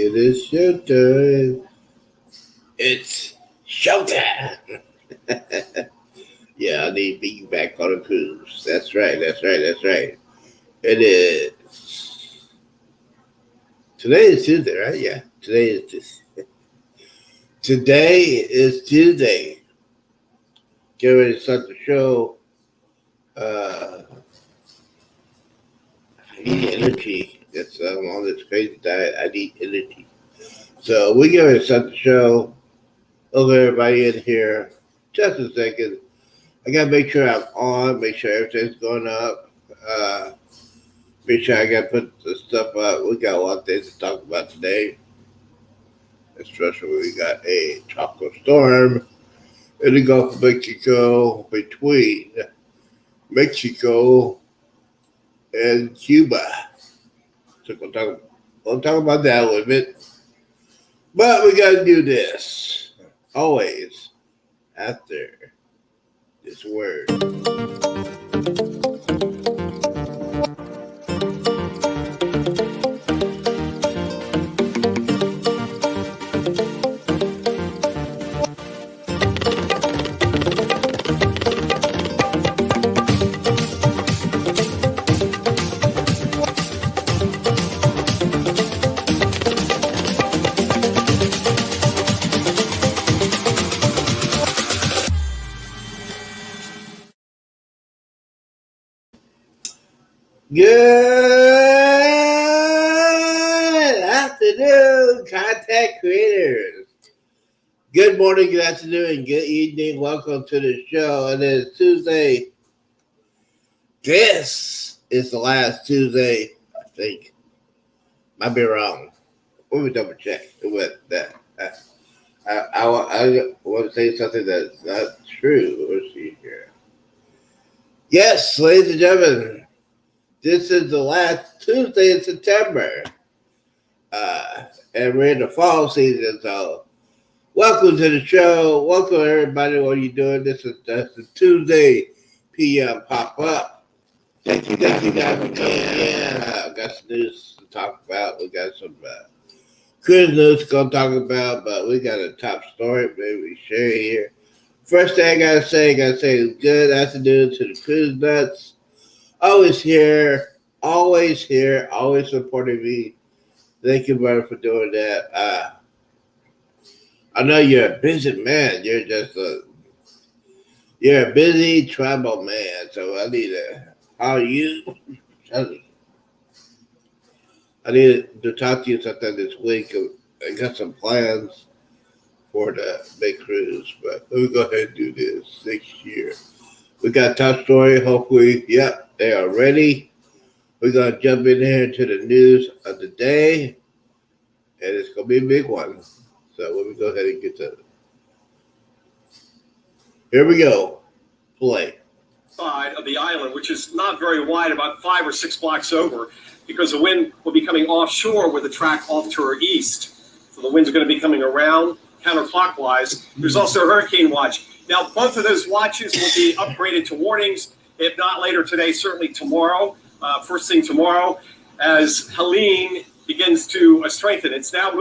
It is showtime. It's showtime. Yeah, I need to be back on a cruise. That's right. That's right. That's right. It is. Today is Tuesday, right? Yeah. Today is Tuesday. Get ready to start the show. I need energy. That's I'm on this crazy diet. I need energy. So we get ready to start the show. Hello, everybody in here. Just a second. I gotta make sure I'm on. Make sure everything's going up. Make sure I gotta put the stuff up. We got a lot of things to talk about today. Especially when we got a tropical storm in the Gulf of Mexico between Mexico and Cuba. So we'll talk about that a little bit. But we gotta do this. Always after this word. Good afternoon, content creators. Good morning, good afternoon, and good evening. Welcome to the show. It is Tuesday. This is the last Tuesday, I think. Might be wrong. Let me double check with that. I want to say something that's not true. Let's see here. Yes, ladies and gentlemen. This is the last Tuesday in September. And we're in the fall season, so welcome to the show. Welcome, everybody. What are you doing? That's the Tuesday PM pop-up. Thank you guys for coming in. Got some news to talk about. We got some cruise news to go talk about, but we got a top story. Maybe we share it here. First thing I gotta say good afternoon to the cruise nuts. Always here, always supporting me. Thank you, brother, for doing that. I know you're a busy man. You're a busy tribal man. So I need to, how are you? I need to talk to you sometime this week. I got some plans for the big cruise, but let me go ahead and do this next year. We got a top story. Hopefully, yep, they are ready. We're going to jump in here to the news of the day, and it's going to be a big one. So let me go ahead and get to it. Here we go. Play. Side of the island, which is not very wide, about 5 or 6 blocks over, because the wind will be coming offshore with the track off to our east. So the wind's going to be coming around counterclockwise. There's also a hurricane watch. Now, both of those watches will be upgraded to warnings, if not later today, certainly tomorrow. First thing tomorrow, as Helene begins to strengthen. It's now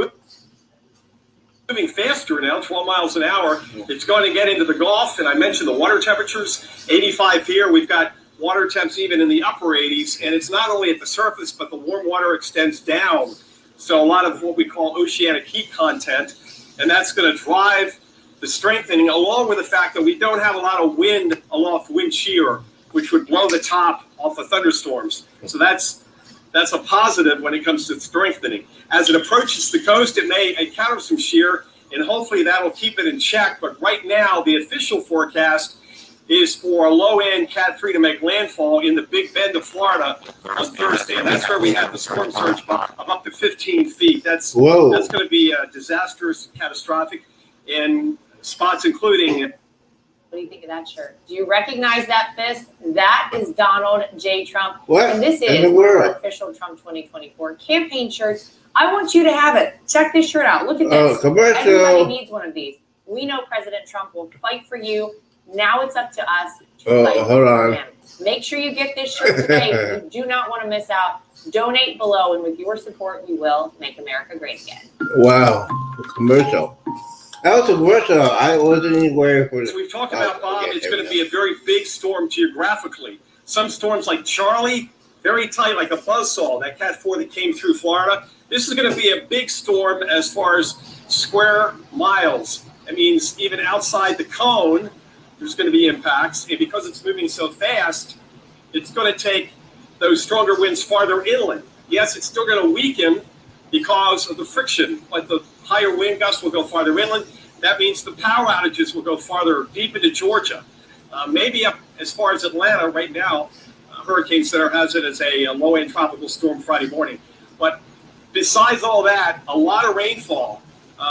moving faster now, 12 miles an hour. It's going to get into the Gulf, and I mentioned the water temperatures, 85 here. We've got water temps even in the upper 80s, and it's not only at the surface, but the warm water extends down. So a lot of what we call oceanic heat content, and that's going to drive the strengthening, along with the fact that we don't have a lot of wind aloft wind shear, which would blow the top off of thunderstorms. So that's a positive when it comes to strengthening. As it approaches the coast, it may encounter some shear, and hopefully that'll keep it in check. But right now, the official forecast is for a low-end Cat 3 to make landfall in the Big Bend of Florida on Thursday. And that's where we have the storm surge of up to 15 feet. That's going to be disastrous, catastrophic, in spots including... What do you think of that shirt? Do you recognize that fist? That is Donald J. Trump. What? And this is our official Trump 2024 campaign shirts. I want you to have it. Check this shirt out. Look at this. Commercial. Everybody needs one of these. We know President Trump will fight for you. Now it's up to us to fight for him. Make sure you get this shirt today. You do not want to miss out. Donate below, and with your support, we will make America great again. Wow, a commercial. That was a commercial. I wasn't anywhere for As we've talked about, Bob, okay, it's going to be a very big storm geographically. Some storms like Charlie, very tight, like a buzzsaw, that Cat 4 that came through Florida. This is going to be a big storm as far as square miles. That means even outside the cone, there's going to be impacts. And because it's moving so fast, it's going to take those stronger winds farther inland. Yes, it's still going to weaken because of the friction, but the higher wind gusts will go farther inland. That means the power outages will go farther deep into Georgia, maybe up as far as Atlanta right now. Hurricane Center has it as a low-end tropical storm Friday morning. But besides all that, a lot of rainfall,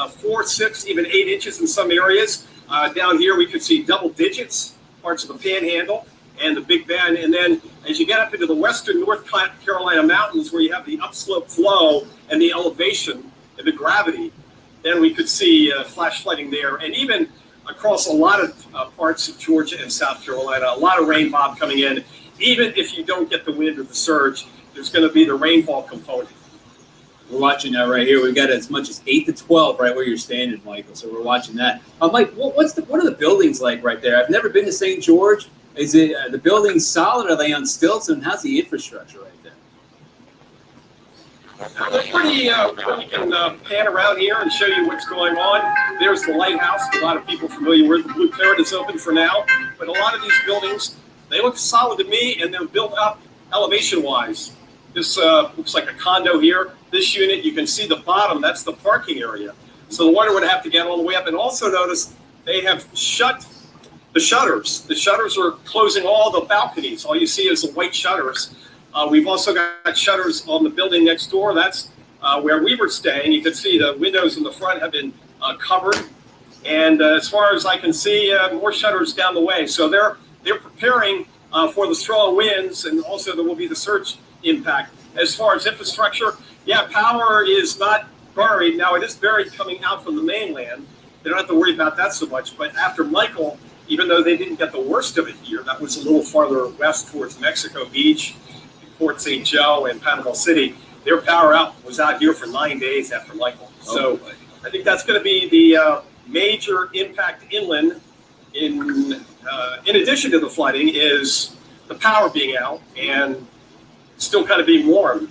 4, 6, even 8 inches in some areas. Down here, we could see double digits, parts of the Panhandle and the Big Bend. And then as you get up into the western North Carolina mountains, where you have the upslope flow and the elevation and the gravity, then we could see flash flooding there. And even across a lot of parts of Georgia and South Carolina, a lot of rain, Bob, coming in. Even if you don't get the wind or the surge, there's going to be the rainfall component. We're watching that right here. We've got as much as 8 to 12 right where you're standing, Michael. So we're watching that. Mike, what are the buildings like right there? I've never been to St. George. Is it the buildings solid? Are they on stilts? And how's the infrastructure right there? They're pretty, we can pan around here and show you what's going on. There's the lighthouse. A lot of people familiar with the Blue Parrot is open for now. But a lot of these buildings, they look solid to me, and they're built up elevation-wise. This looks like a condo here. This unit, you can see the bottom. That's the parking area. So the water would have to get all the way up. And also notice they have shut the shutters. The shutters are closing all the balconies. All you see is the white shutters. We've also got shutters on the building next door. That's where we were staying. You can see the windows in the front have been covered. And as far as I can see, more shutters down the way. So they're preparing for the strong winds, and also there will be the surge impact. As far as infrastructure, yeah, power is not buried. Now, it is buried coming out from the mainland. They don't have to worry about that so much. But after Michael, even though they didn't get the worst of it here, that was a little farther west towards Mexico Beach, Port St. Joe, and Panama City, their power out was out here for 9 days after Michael. So I think that's going to be the major impact inland. In addition to the flooding, is the power being out and still kind of being warm,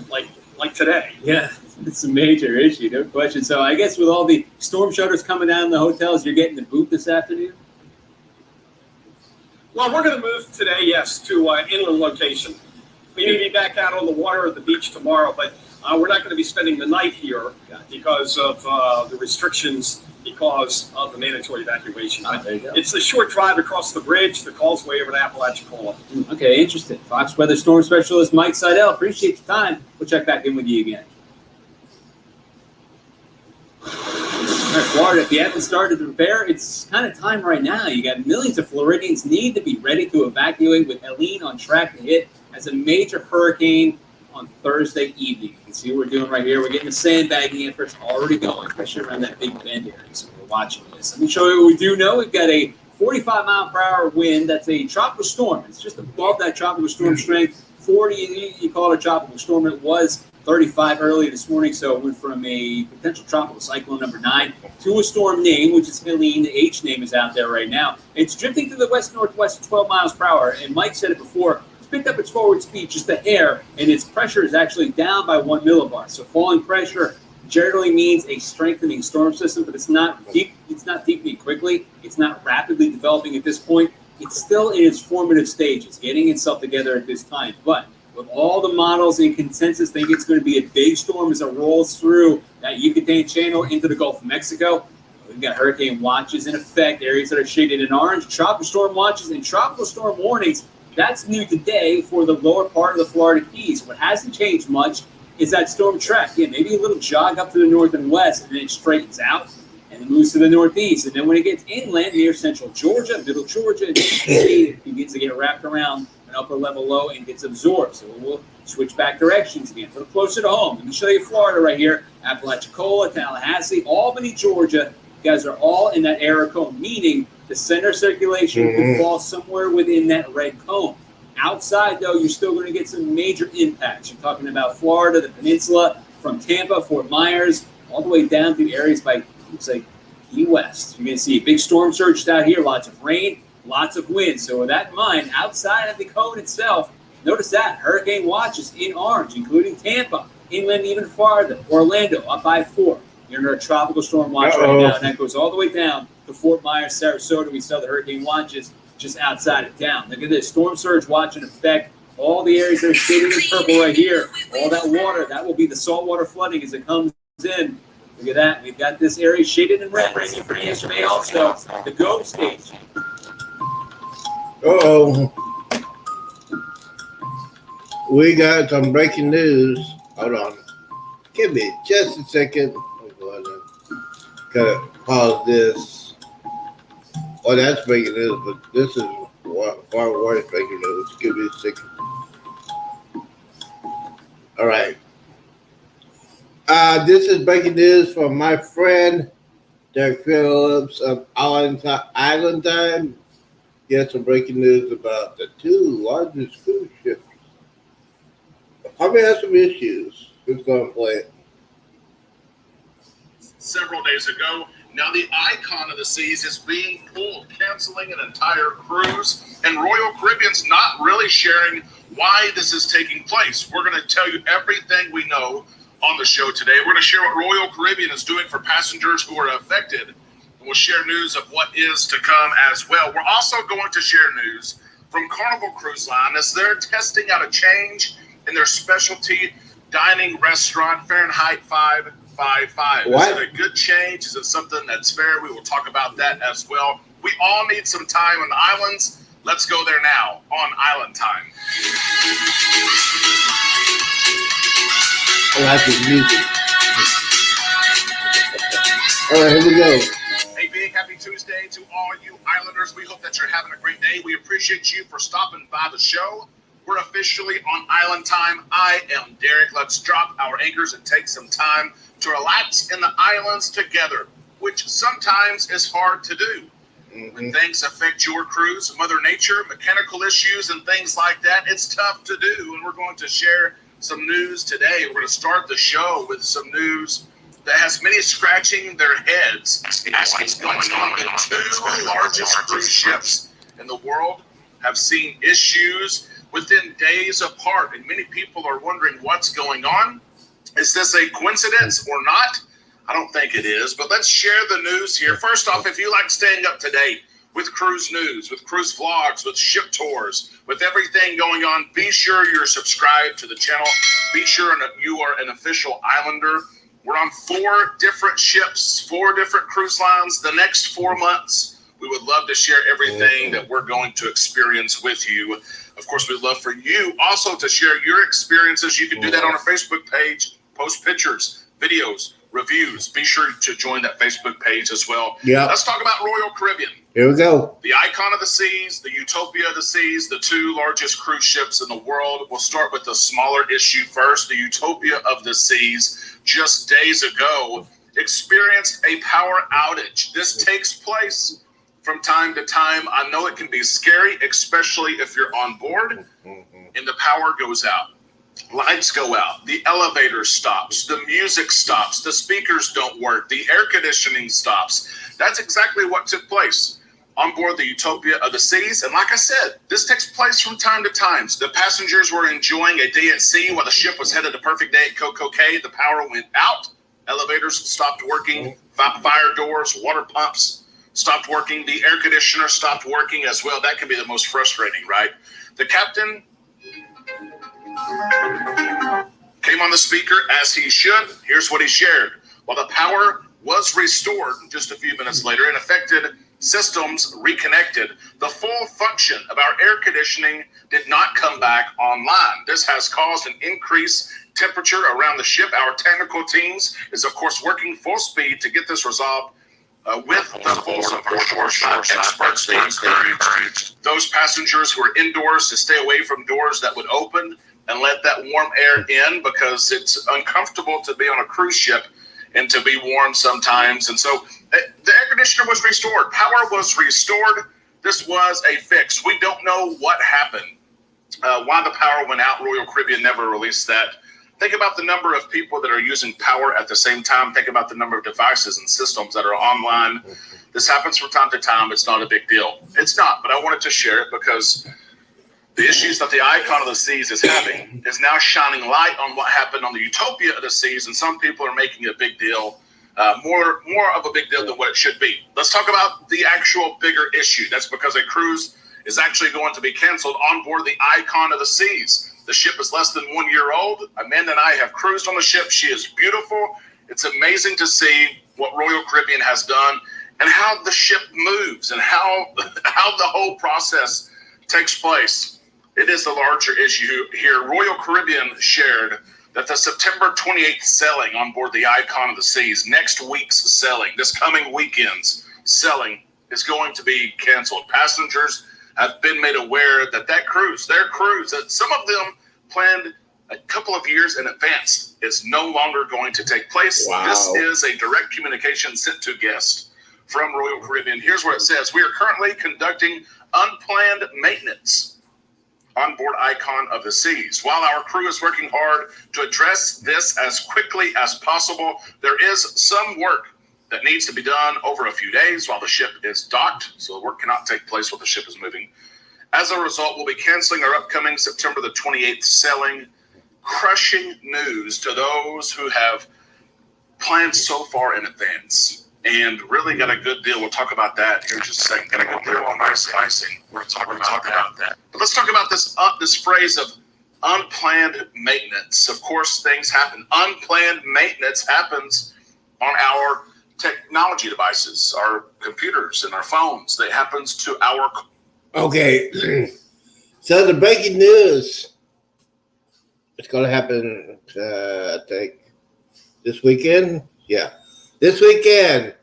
like today. Yeah, it's a major issue, no question. So I guess with all the storm shutters coming down in the hotels, you're getting the boot this afternoon? Well, we're going to move today, yes, to inland location. We need to be back out on the water at the beach tomorrow, but we're not going to be spending the night here because of the restrictions, because of the mandatory evacuation. It's a short drive across the bridge, the causeway over to Apalachicola. Okay, interesting. Fox Weather Storm Specialist Mike Seidel, appreciate your time. We'll check back in with you again. All right, Florida, if you haven't started to prepare, it's kind of time right now. You got millions of Floridians need to be ready to evacuate with Helene on track to hit as a major hurricane on Thursday evening. You can see what we're doing right here. We're getting the sandbagging efforts already going, especially around that Big Bend area. So we're watching this. Let me show you what we do know. We've got a 45-mile-per-hour wind. That's a tropical storm. It's just above that tropical storm strength. 40, you call it a tropical storm. It was 35 early this morning, so it went from a potential tropical cyclone number 9 to a storm name, which is Helene. The H name is out there right now. It's drifting to the west-northwest at 12 miles per hour, and Mike said it before. It's picked up its forward speed just a hair, and its pressure is actually down by 1 millibar. So falling pressure generally means a strengthening storm system, but it's not deep. It's not deepening quickly. It's not rapidly developing at this point. It's still in its formative stages, getting itself together at this time. But with all the models and consensus think it's going to be a big storm as it rolls through that Yucatan Channel into the Gulf of Mexico. We've got hurricane watches in effect, areas that are shaded in orange, tropical storm watches, and tropical storm warnings. That's new today for the lower part of the Florida Keys. What hasn't changed much is that storm track. Yeah, maybe a little jog up to the north and west, and then it straightens out and it moves to the northeast. And then when it gets inland near central Georgia, middle Georgia, it begins to get wrapped around an upper level low and gets absorbed. So we'll switch back directions again. A little closer to home. Let me show you Florida right here. Apalachicola, Tallahassee, Albany, Georgia. You guys are all in that error cone, meaning the center circulation could fall somewhere within that red cone. Outside, though, you're still going to get some major impacts. You're talking about Florida, the peninsula, from Tampa, Fort Myers, all the way down to areas by, looks like, Key West. You're going to see a big storm surge out here, lots of rain, lots of wind. So with that in mind, outside of the cone itself, notice that hurricane watch is in orange, including Tampa, inland even farther, Orlando up by 4. You're under a tropical storm watch right now, and that goes all the way down to Fort Myers, Sarasota. We saw the hurricane watches just outside of town. Look at this storm surge watch in effect. All the areas that are shaded in purple right here, all that water, that will be the saltwater flooding as it comes in. Look at that. We've got this area shaded in red. Ready for yesterday also, the go stage. We got some breaking news. Hold on. Give me just a second. Gotta pause this. Oh, that's breaking news, but this is far worse breaking news. Give me a second. All right. This is breaking news from my friend Derek Phillips of Island Time. He has some breaking news about the 2 largest cruise ships. Probably has some issues. Who's going to play it? Several days ago, now the Icon of the Seas is being pulled, canceling an entire cruise, and Royal Caribbean's not really sharing why this is taking place. We're going to tell you everything we know on the show today. We're going to share what Royal Caribbean is doing for passengers who are affected, and we'll share news of what is to come as well. We're also going to share news from Carnival Cruise Line as they're testing out a change in their specialty dining restaurant, Fahrenheit 555. What? Is it a good change? Is it something that's fair? We will talk about that as well. We all need some time on the islands. Let's go there now on Island Time. I like his music. All right, here we go. A big happy Tuesday to all you Islanders. We hope that you're having a great day. We appreciate you for stopping by the show. We're officially on Island Time. I am Derek. Let's drop our anchors and take some time to relax in the islands together, which sometimes is hard to do. When things affect your cruise, Mother Nature, mechanical issues, and things like that, it's tough to do. And we're going to share some news today. We're going to start the show with some news that has many scratching their heads, asking what's going on with the 2 largest cruise ships in the world have seen issues within days apart, and many people are wondering what's going on. Is this a coincidence or not? I don't think it is, but let's share the news here. First off, if you like staying up to date with cruise news, with cruise vlogs, with ship tours, with everything going on, be sure you're subscribed to the channel. Be sure you are an official Islander. We're on 4 different ships, 4 different cruise lines. The next 4 months, we would love to share everything that we're going to experience with you. Of course, we'd love for you also to share your experiences. You can do that on our Facebook page, post pictures, videos, reviews. Be sure to join that Facebook page as well. Yeah. Let's talk about Royal Caribbean. Here we go. The Icon of the Seas, the Utopia of the Seas, the 2 largest cruise ships in the world. We'll start with the smaller issue first. The Utopia of the Seas, just days ago, experienced a power outage. This takes place from time to time. I know it can be scary, especially if you're on board and the power goes out. Lights go out, the elevator stops, the music stops, the speakers don't work, the air conditioning stops. That's exactly what took place on board the Utopia of the Seas. And like I said, this takes place from time to time. The passengers were enjoying a day at sea while the ship was headed to Perfect Day at Coco Cay. The power went out, elevators stopped working, fire doors, water pumps stopped working, the air conditioner stopped working as well. That can be the most frustrating, right? The captain came on the speaker as he should. Here's what he shared. While the power was restored just a few minutes later and affected systems reconnected, the full function of our air conditioning did not come back online. This has caused an increased temperature around the ship. Our technical teams is, of course, working full speed to get this resolved with the full support of experts. They encouraged those passengers who are indoors to stay away from doors that would open and let that warm air in, because it's uncomfortable to be on a cruise ship and to be warm sometimes. And so the air conditioner was restored. Power was restored. This was a fix. We don't know what happened, why the power went out. Royal Caribbean never released that Think about the number of people that are using power at the same time. Think about the number of devices and systems that are online. This happens from time to time. It's not a big deal. It's not, but I wanted to share it because the issues that the Icon of the Seas is having is now shining light on what happened on the Utopia of the Seas, and some people are making it a big deal, more of a big deal than what it should be. Let's talk about the actual bigger issue. That's because a cruise is actually going to be canceled on board the Icon of the Seas. The ship is less than 1 year old. Amanda and I have cruised on the ship. She is beautiful. It's amazing to see what Royal Caribbean has done and how the ship moves and how the whole process takes place. It is the larger issue here. Royal Caribbean shared that the September 28th sailing on board the Icon of the Seas, next week's sailing, this coming weekend's sailing, is going to be canceled. Passengers have been made aware that their cruise, that some of them planned a couple of years in advance, is no longer going to take place. Wow. This is a direct communication sent to guests from Royal Caribbean. Here's what it says. We are currently conducting unplanned maintenance on board Icon of the Seas. While our crew is working hard to address this as quickly as possible, there is some work that needs to be done over a few days while the ship is docked, so the work cannot take place while the ship is moving. As a result, we'll be canceling our upcoming September the 28th sailing. Crushing news to those who have planned so far in advance and really got a good deal. We'll talk about that here in just a second. Got a good deal on pricing. We're going to talk about that. But let's talk about this phrase of unplanned maintenance. Of course, things happen. Unplanned maintenance happens on our technology devices, our computers and our phones. That happens to our... Okay. So the breaking news. It's going to happen, I think, this weekend. Yeah. This weekend,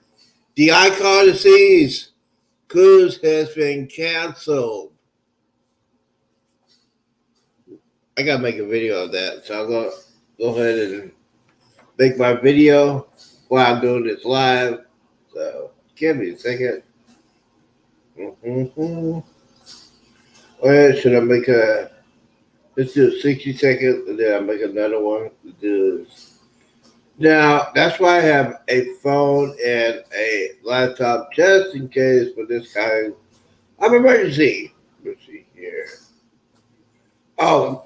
the Icon of the Seas cruise has been canceled. I got to make a video of that. So I'll go ahead and make my video while I'm doing this live. So give me a second. Or should I make let's do 60 seconds and then I'll make another one to do this. Now, that's why I have a phone and a laptop just in case for this kind of emergency. Let's see here. Oh,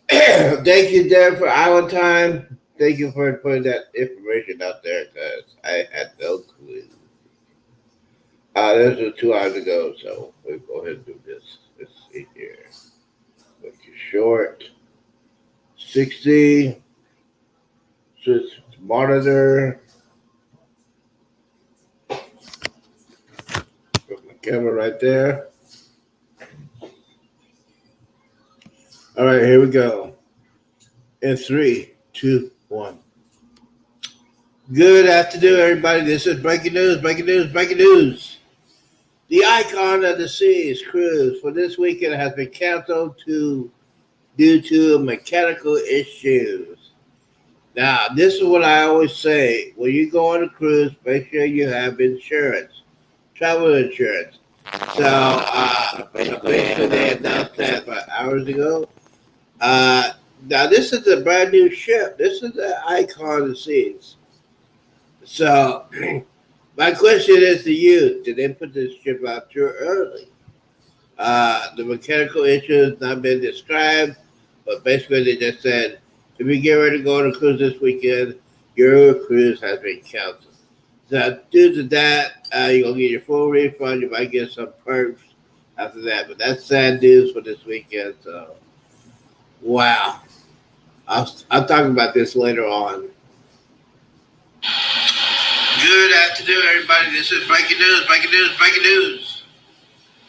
thank you, Deb, for Island Time. Thank you for putting that information out there because I had no clue. This was 2 hours ago, so we'll go ahead and do this. Let's see here. Make it short. 60. Just monitor. Put my camera right there. All right, here we go. In 3, 2, 1. Good afternoon, everybody. This is breaking news, breaking news, breaking news. The Icon of the Seas cruise for this weekend has been canceled due to mechanical issues. Now, this is what I always say. When you go on a cruise, make sure you have insurance, travel insurance. So, basically, they announced that about hours ago. Now, this is a brand new ship. This is the Icon of the Seas. So, my question is to you, did they put this ship out too early? The mechanical issue has not been described, but basically they just said, if you get ready to go on a cruise this weekend, your cruise has been canceled. So due to that, you're going to get your full refund. You might get some perks after that. But that's sad news for this weekend. So, wow. I'll talk about this later on. Good afternoon, everybody. This is breaking news, breaking news, breaking news.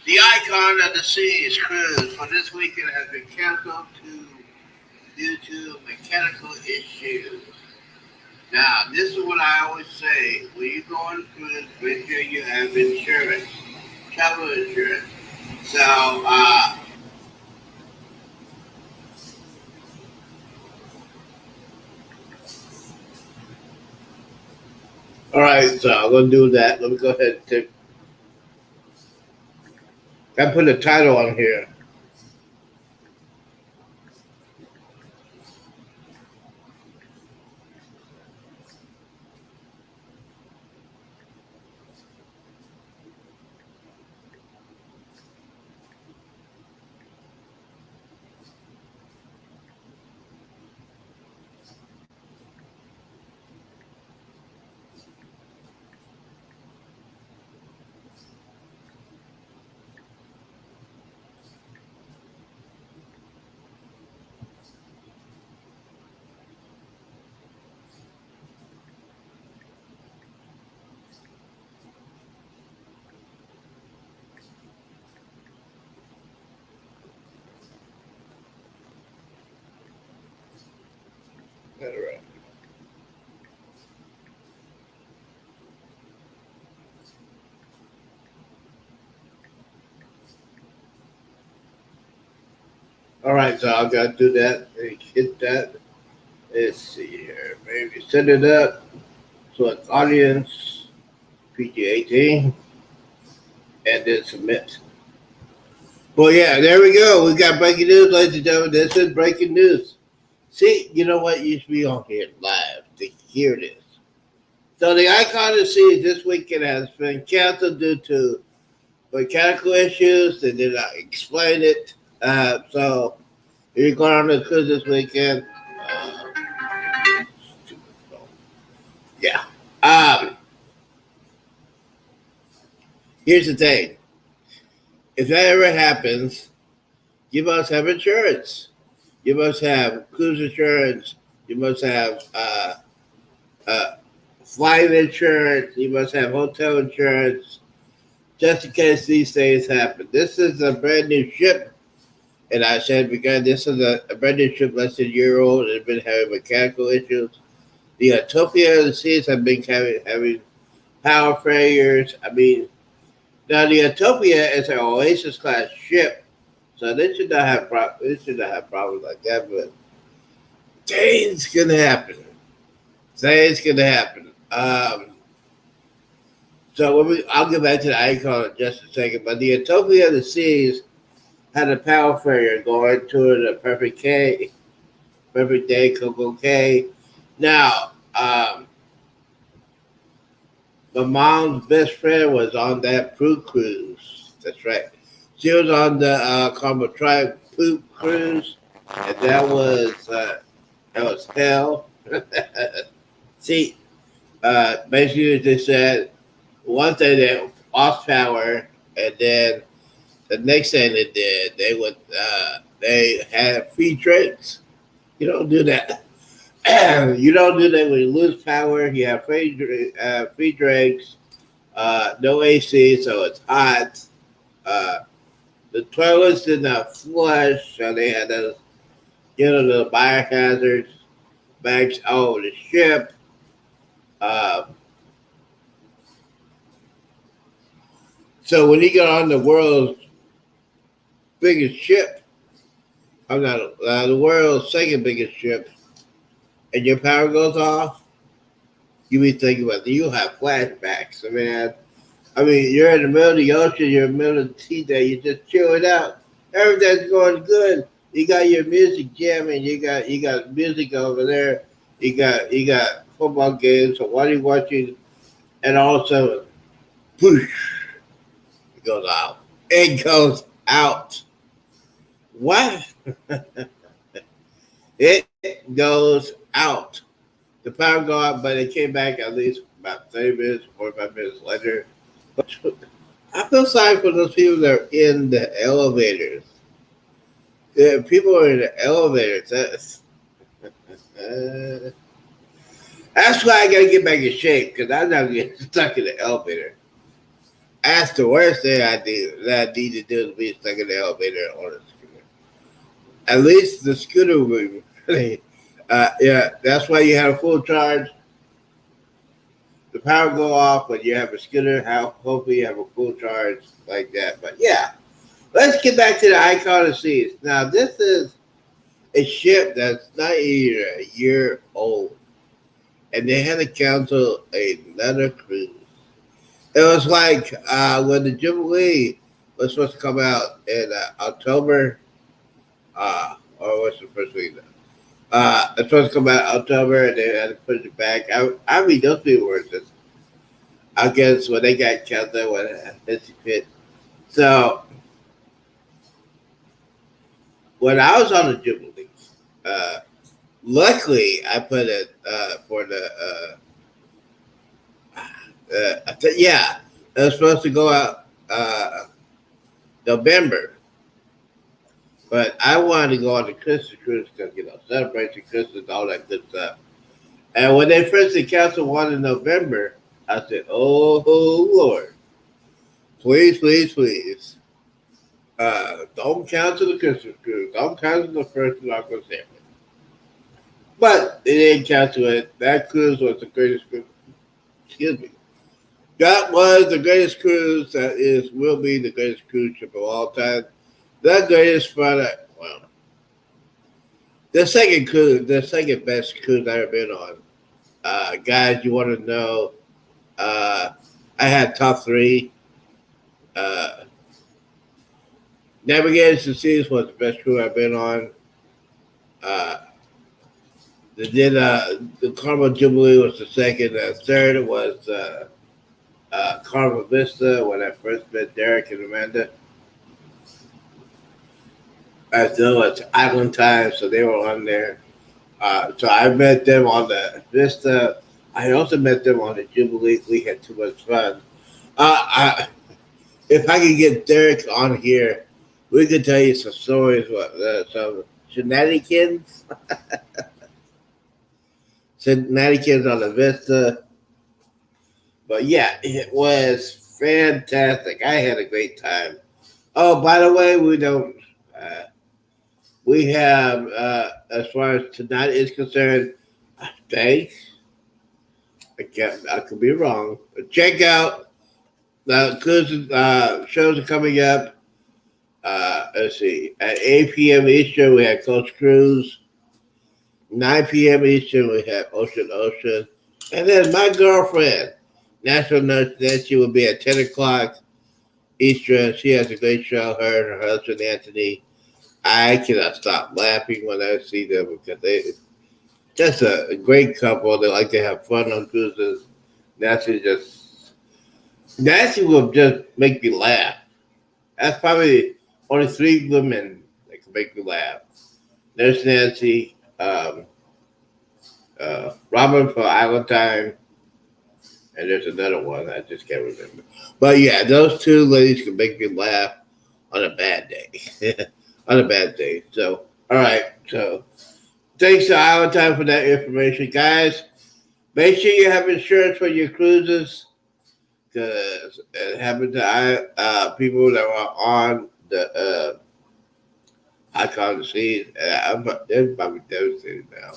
The Icon of the Seas cruise for this weekend has been canceled due to mechanical issues. Now, this is what I always say. When you go on a cruise, make sure you have insurance, travel insurance. So, all right, so I'm going to do that. Let me go ahead and take. I put a title on here. All right. All right, so I got to do that. Hit that. Let's see here. Maybe set it up so it's audience PG-18 and then submit. Well, yeah, there we go. We got breaking news, ladies and gentlemen. This is breaking news. See, you know what? You should be on here live to hear this. So the Icon of the Seas this weekend has been canceled due to mechanical issues, and then I explained it. So if you're going on the cruise this weekend, yeah. Here's the thing. If that ever happens, you must have insurance. You must have cruise insurance. You must have flight insurance. You must have hotel insurance, just in case these things happen. This is a brand new ship, and I said because this is a brand new ship, less than a year old, and it's been having mechanical issues. The Utopia of the Seas have been having power failures. I mean, now the Utopia is an Oasis class ship, so they should not have problems like that. But things can happen. Things can happen. So I'll get back to the Icon in just a second. But the Utopia of the Seas had a power failure going to the Perfect Day, Coco Cay. Now, my mom's best friend was on that Poop cruise. That's right. She was on the Carmel Tribe Poop cruise, and that was hell. See, basically they said one thing they lost power, and then the next thing they did, they had free drinks. You don't do that. You don't do that when you lose power. You have free drinks, no AC, so it's hot. The toilets did not flush, so they had those, the biohazards bags all over the ship. So when you get on the world's biggest ship, the world's second biggest ship, and your power goes off, you be thinking about it. You'll have flashbacks. I mean, you're in the middle of the ocean, you're in the middle of the sea day, you're just chilling out. Everything's going good. You got your music jamming, you got music over there, you got football games, so while you're watching, and all of a sudden, poosh, it goes out. It goes out. What? It goes out. The power go out, but it came back at least about 30 minutes, 45 minutes later. But I feel sorry for those people that are in the elevators. Yeah, people are in the elevators. That's why I gotta get back in shape, because I'm not getting stuck in the elevator. That's the worst thing I need to do is be stuck in the elevator on a scooter. At least the scooter will be really, yeah, that's why you have a full charge. The power go off when you have a scooter. Hopefully you have a full charge like that. But yeah, let's get back to the Icon of the Seas. Now this is a ship that's not even a year old, and they had to cancel another cruise. It was like when the Jubilee was supposed to come out in October, or what's the first week? It's supposed to come out in October, and they had to push it back. I mean, those people were just, I guess, when they got canceled, when it fit. So, when I was on the Jubilee, luckily I put it for the, it was supposed to go out November. But I wanted to go on the Christmas cruise because, celebration Christmas, all that good stuff. And when they first canceled one in November, I said, oh, Lord, please, please, please, don't cancel the Christmas cruise. Don't cancel the first of August. But it didn't cancel it. That cruise was the greatest cruise. Excuse me. That was the greatest cruise that will be the greatest cruise ship of all time. The greatest product. Well, the second best cruise I've ever been on. Guys, you want to know? I had top 3. Navigation Seas was the best cruise I've been on. The Carnival Jubilee was the second. The third was Carnival Vista when I first met Derek and Amanda. As though it's Island Time, so they were on there. So I met them on the Vista. I also met them on the Jubilee. We had too much fun. If I could get Derek on here, we could tell you some stories, some shenanigans. Shenanigans on the Vista. But yeah, it was fantastic. I had a great time. Oh, by the way, we have, as far as tonight is concerned, thanks. I could be wrong. But check out the cruises, shows are coming up. Let's see. At 8 p.m. Eastern, we had Coast Cruise. 9 p.m. Eastern, we had Ocean. And then my girlfriend, National Nurse Nancy, will be at 10 o'clock Eastern. She has a great show, her and her husband, Anthony. I cannot stop laughing when I see them because they're just a great couple. They like to have fun on cruises. Nancy will just make me laugh. That's probably only 3 women that can make me laugh. Nurse Nancy, Robin for Island Time, and there's another one I just can't remember. But yeah, those 2 ladies can make me laugh on a bad day. On a bad day. So, all right. So, thanks to Island Time for that information, guys. Make sure you have insurance for your cruises, because it happened to people that were on the Icon of the Seas. They're probably devastated now.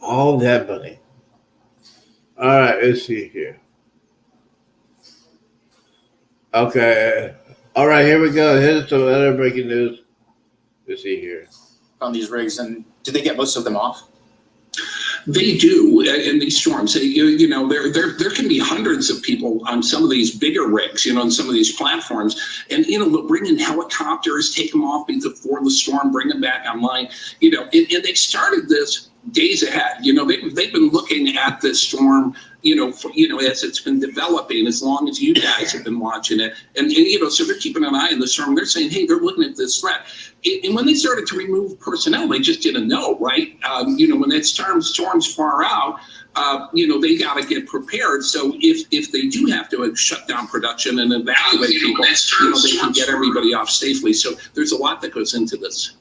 All that money. All right, let's see here. Okay. All right, here we go. Here's some other breaking news. Let's see here. On these rigs, and do they get most of them off? They do in these storms. You know, there can be hundreds of people on some of these bigger rigs, on some of these platforms, and they'll bring in helicopters, take them off before the storm, bring them back online. And they started this days ahead. They've been looking at this storm, as it's been developing, as long as you guys have been watching it, and so they're keeping an eye on the storm. They're saying, hey, they're looking at this threat. And when they started to remove personnel, they just didn't know, right? When that storm's far out, they got to get prepared. So if they do have to shut down production and evacuate people, they can get everybody off safely. So there's a lot that goes into this.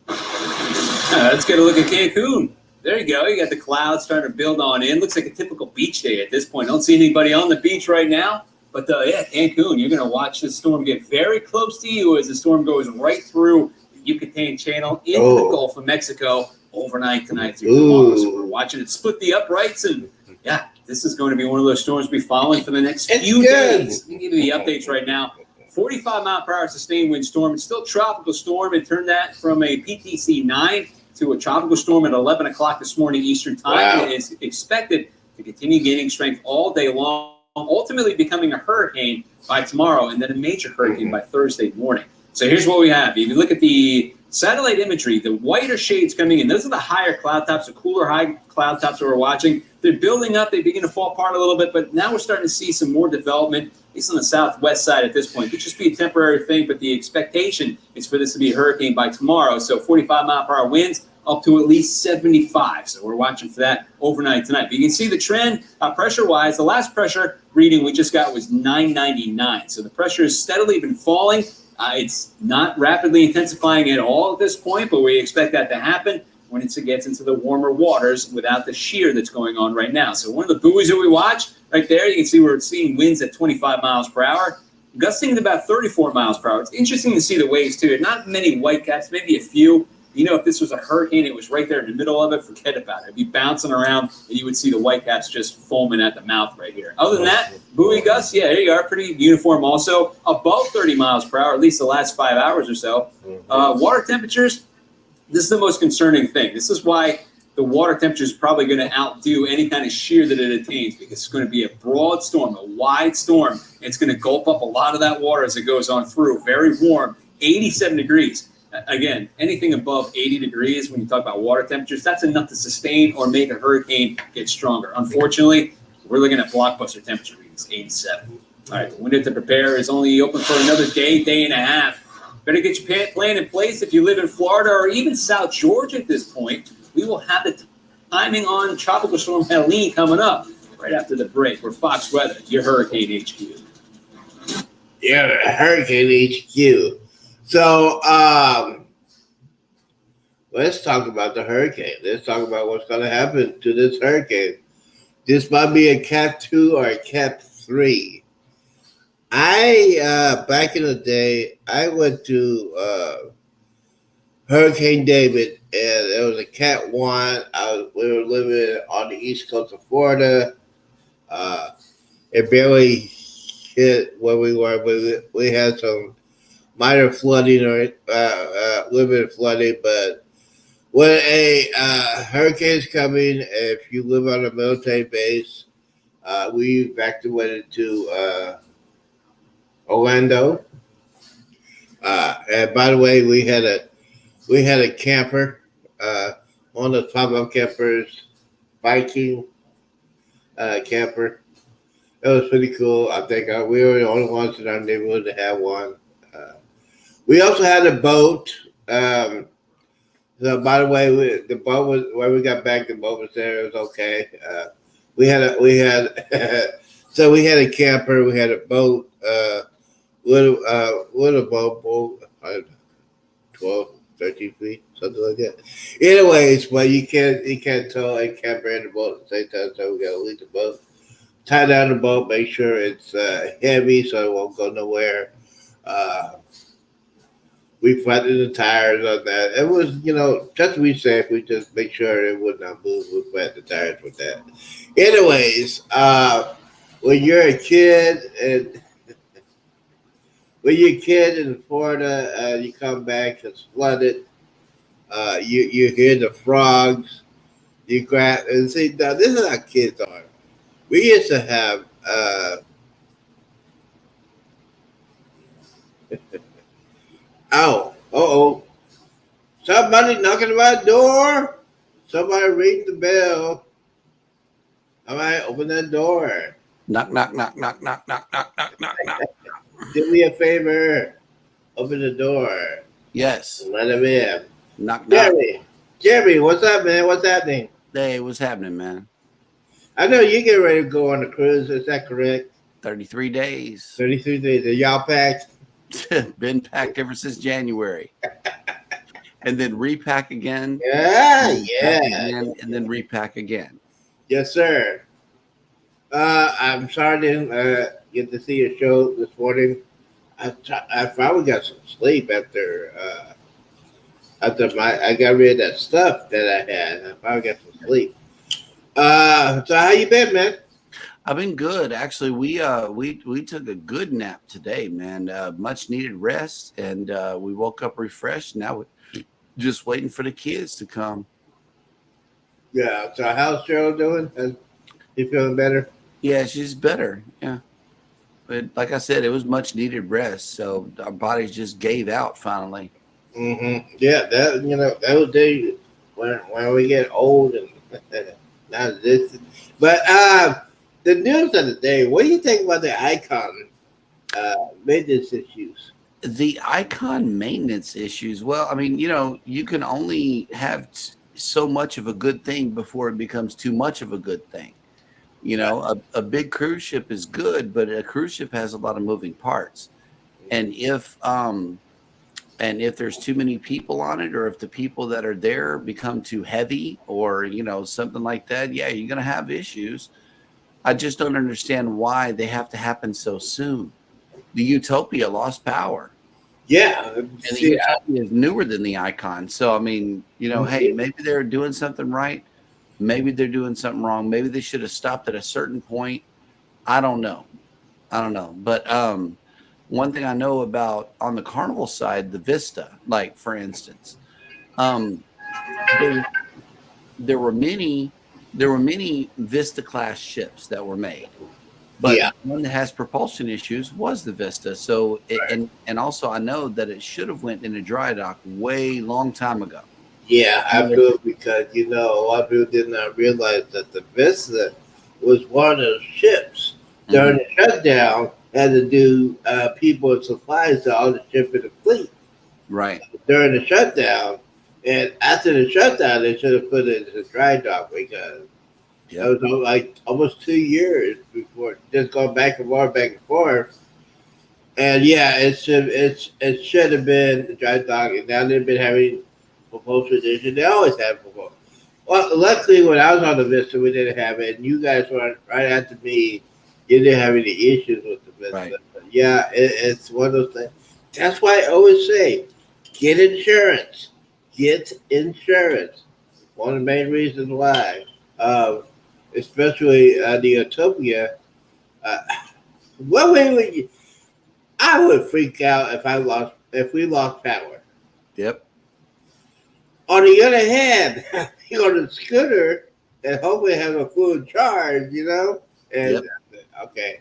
Let's get a look at Cancun. There you go. You got the clouds starting to build on in. Looks like a typical beach day at this point. Don't see anybody on the beach right now. But yeah, Cancun, you're going to watch this storm get very close to you as the storm goes right through the Yucatan Channel into the Gulf of Mexico overnight tonight through tomorrow. So we're watching it split the uprights. And yeah, this is going to be one of those storms we'll be following for the next few days. Let me give you the updates right now. 45-mile-per-hour sustained wind storm. It's still a tropical storm. It turned that from a PTC 9 to a tropical storm at 11 o'clock this morning Eastern time. Wow. It is expected to continue gaining strength all day long, ultimately becoming a hurricane by tomorrow and then a major hurricane by Thursday morning. So here's what we have. If you look at the satellite imagery, the whiter shades coming in, those are the higher cloud tops, the cooler high cloud tops that we're watching. They're building up. They begin to fall apart a little bit, but now we're starting to see some more development, at least on the southwest side at this point. It could just be a temporary thing, but the expectation is for this to be a hurricane by tomorrow. So 45-mile-per-hour winds up to at least 75. So we're watching for that overnight tonight. But you can see the trend pressure-wise. The last pressure reading we just got was 999. So the pressure has steadily been falling. It's not rapidly intensifying at all at this point, but we expect that to happen when it gets into the warmer waters without the shear that's going on right now. So one of the buoys that we watch right there, you can see we're seeing winds at 25 miles per hour, gusting at about 34 miles per hour. It's interesting to see the waves too. Not many whitecaps, maybe a few. You know, if this was a hurricane, it was right there in the middle of it, forget about it. It'd be bouncing around, and you would see the whitecaps just foaming at the mouth right here. Other than that, buoy gusts, yeah, there you are, pretty uniform also. Above 30 miles per hour, at least the last 5 hours or so. Water temperatures, this is the most concerning thing. This is why the water temperature is probably going to outdo any kind of shear that it attains, because it's going to be a broad storm, a wide storm. It's going to gulp up a lot of that water as it goes on through. Very warm, 87 degrees. Again, anything above 80 degrees when you talk about water temperatures, that's enough to sustain or make a hurricane get stronger. Unfortunately, we're looking at blockbuster temperature readings, 87. All right, the window to prepare is only open for another day and a half. Better get your plan in place if you live in Florida or even South Georgia at this point. We will have the timing on Tropical Storm Helene coming up right after the break. We're Fox Weather, your Hurricane HQ. Yeah, Hurricane HQ. So, let's talk about the hurricane. Let's talk about what's going to happen to this hurricane. This might be a Cat 2 or a Cat 3. Back in the day, I went to Hurricane David, and it was a Cat 1. We were living on the east coast of Florida. It barely hit where we were, but we had some minor flooding or limited flooding. But when a hurricane is coming, if you live on a military base, we evacuated to Orlando. And by the way, we had a camper, one of the top campers, Viking camper. It was pretty cool. I think we were the only ones in our neighborhood to have one. We also had a boat. So by the way, the boat was when we got back. The boat was there. It was okay. We had so we had a camper. We had a boat. With a boat, 12, 13 feet, something like that. Anyways, but you can't tow a camper in the boat at the same time, so we gotta leave the boat, tie down the boat, make sure it's heavy so it won't go nowhere. We flattened the tires on that. It was, just to be safe, we just make sure it would not move. We flattened the tires with that. Anyways, when you're a kid and when you're a kid in Florida, you come back, it's flooded. You hear the frogs. You grab and see. Now this is how kids are. We used to have. Somebody knocking at my door. Somebody ring the bell. All right, open that door. Knock, knock, knock, knock, knock, knock, knock, knock, knock, knock. Do me a favor. Open the door. Yes. Let him in. Knock, knock. Jeremy, what's up, man? What's happening? Hey, what's happening, man? I know you get ready to go on the cruise. Is that correct? 33 days. 33 days. Are y'all packed? Been packed ever since January. And then repack again. Yeah. Again, and then repack again. Yes, sir. I'm sorry I didn't get to see your show this morning. I finally got some sleep after I got rid of that stuff that I had. I finally got some sleep. So how you been, man? I've been good. Actually, we took a good nap today, man. Much needed rest, and we woke up refreshed. Now we're just waiting for the kids to come. Yeah. So how's Cheryl doing? Is she feeling better? Yeah, she's better. Yeah. But like I said, it was much needed rest. So our bodies just gave out finally. Mm-hmm. Yeah, that was day when we get old and not this. But the news of the day. What do you think about the Icon maintenance issues? The Icon maintenance issues. Well, I mean, you can only have so much of a good thing before it becomes too much of a good thing. A big cruise ship is good, but a cruise ship has a lot of moving parts. And if there's too many people on it, or if the people that are there become too heavy, or something like that, yeah, you're gonna have issues. I just don't understand why they have to happen so soon. The Utopia lost power. Yeah. And the See, Utopia is newer than the Icon. So I mean, hey, maybe they're doing something right. Maybe they're doing something wrong. Maybe they should have stopped at a certain point. I don't know. But one thing I know about on the Carnival side, the Vista, like for instance, there, there were many Vista class ships that were made. But yeah. the one that has propulsion issues was the Vista. So, and also I know that it should have went in a dry dock way long time ago. Yeah, I feel because a lot of people did not realize that the Vista was one of those ships during the shutdown had to do people and supplies to all the ships in the fleet. Right. During the shutdown, and after the shutdown, they should have put it in the dry dock because it was like almost 2 years before just going back and forth. And yeah, it should have been the dry dock, and now they've been having propulsion issues. They always have propulsion. Well, luckily, when I was on the Vista, we didn't have it, and you guys were right after me. You didn't have any issues with the Vista. Right. But yeah, it's one of those things. That's why I always say, get insurance. Get insurance. One of the main reasons why, especially the Utopia. What way would you? I would freak out if we lost power. Yep. On the other hand, you're on a scooter and hopefully have a full charge, And okay,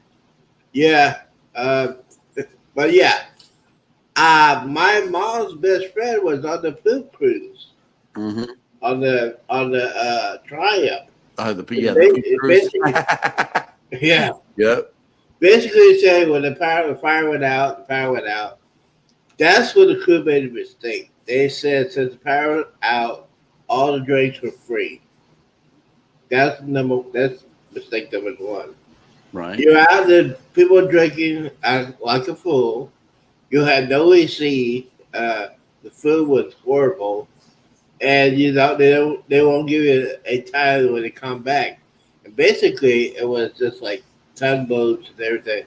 yeah, but yeah, my mom's best friend was on the poop cruise on the Triumph. The poop cruise. Yeah. Yep. Basically saying when the fire went out. That's when the crew made a mistake. They said since the power went out, all the drinks were free. That's mistake number one. Right. You're out there, people drinking like a fool. You had no AC. The food was horrible, and they won't give you a time when they come back. And basically, it was just like tugboats and everything.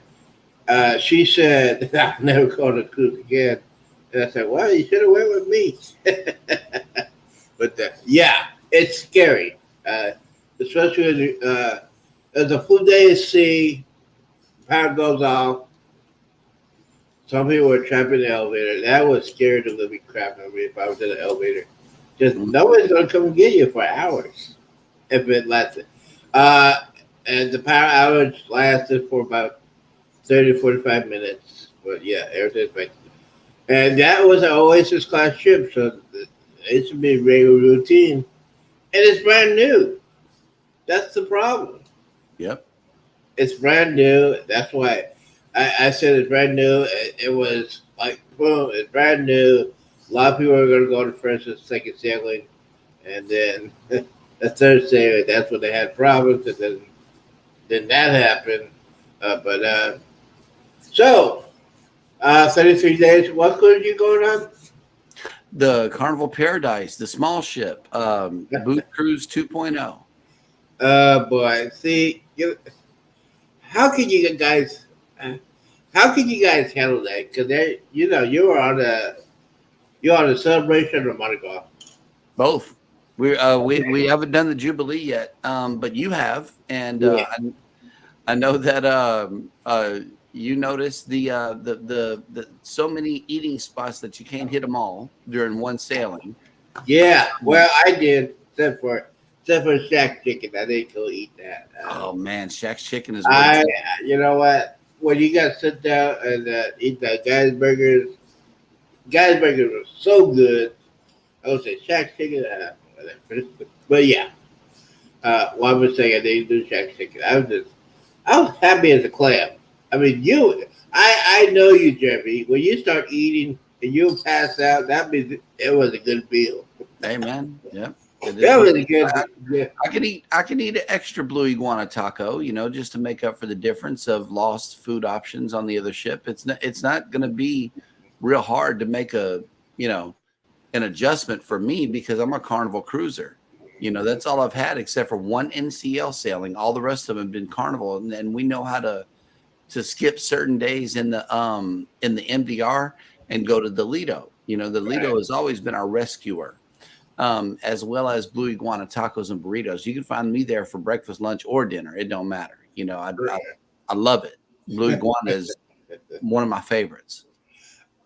She said, "I'm never going to cruise again." And I said, "Well, you should have went with me." But yeah, it's scary, especially when there's a full day at sea. Power goes off. Some people were trapped in the elevator. That was scary to living crap out of me if I was in the elevator. Just nobody's gonna come and get you for hours if it lasted. And the power outage lasted for about 30 to 45 minutes. But yeah, everything's back. And that was an Oasis class ship, so it should be a regular routine. And it's brand new. That's the problem. Yep. It's brand new. That's why I said it's brand new. It was like, boom, it's brand new. A lot of people are going to go to first and second sailing. And then the third sailing, that's when they had problems. And then that happened. So 33 days. What cruise are you going on? The Carnival Paradise, the small ship, Boot Cruise 2.0. Boy, see, how can you guys handle that? Because you're on the Celebration or Mardi Gras. Both. We haven't done the Jubilee yet, but you have, and I know that you noticed the so many eating spots that you can't hit them all during one sailing. Yeah, well, I did, except for Shack Chicken. I didn't go eat that. Oh man, Shack's Chicken is. You know what? When you got to sit down and eat that Guy's Burgers was so good. I would say Shack Chicken, whatever. But yeah, one mistake I didn't do Shack Chicken. I was happy as a clam. I mean, I know you, Jeremy. When you start eating and you pass out, that means it was a good meal. Hey man, yep. That was a good. I can eat an extra blue iguana taco, just to make up for the difference of lost food options on the other ship. It's not going to be real hard to make an adjustment for me because I'm a Carnival cruiser. That's all I've had except for one NCL sailing. All the rest of them have been Carnival, and we know how to skip certain days in the MDR. and go to the Lido. You know, the Lido has always been our rescuer, as well as Blue Iguana tacos and burritos. You can find me there for breakfast, lunch, or dinner. It don't matter. You know, I love it. Blue Iguana is one of my favorites.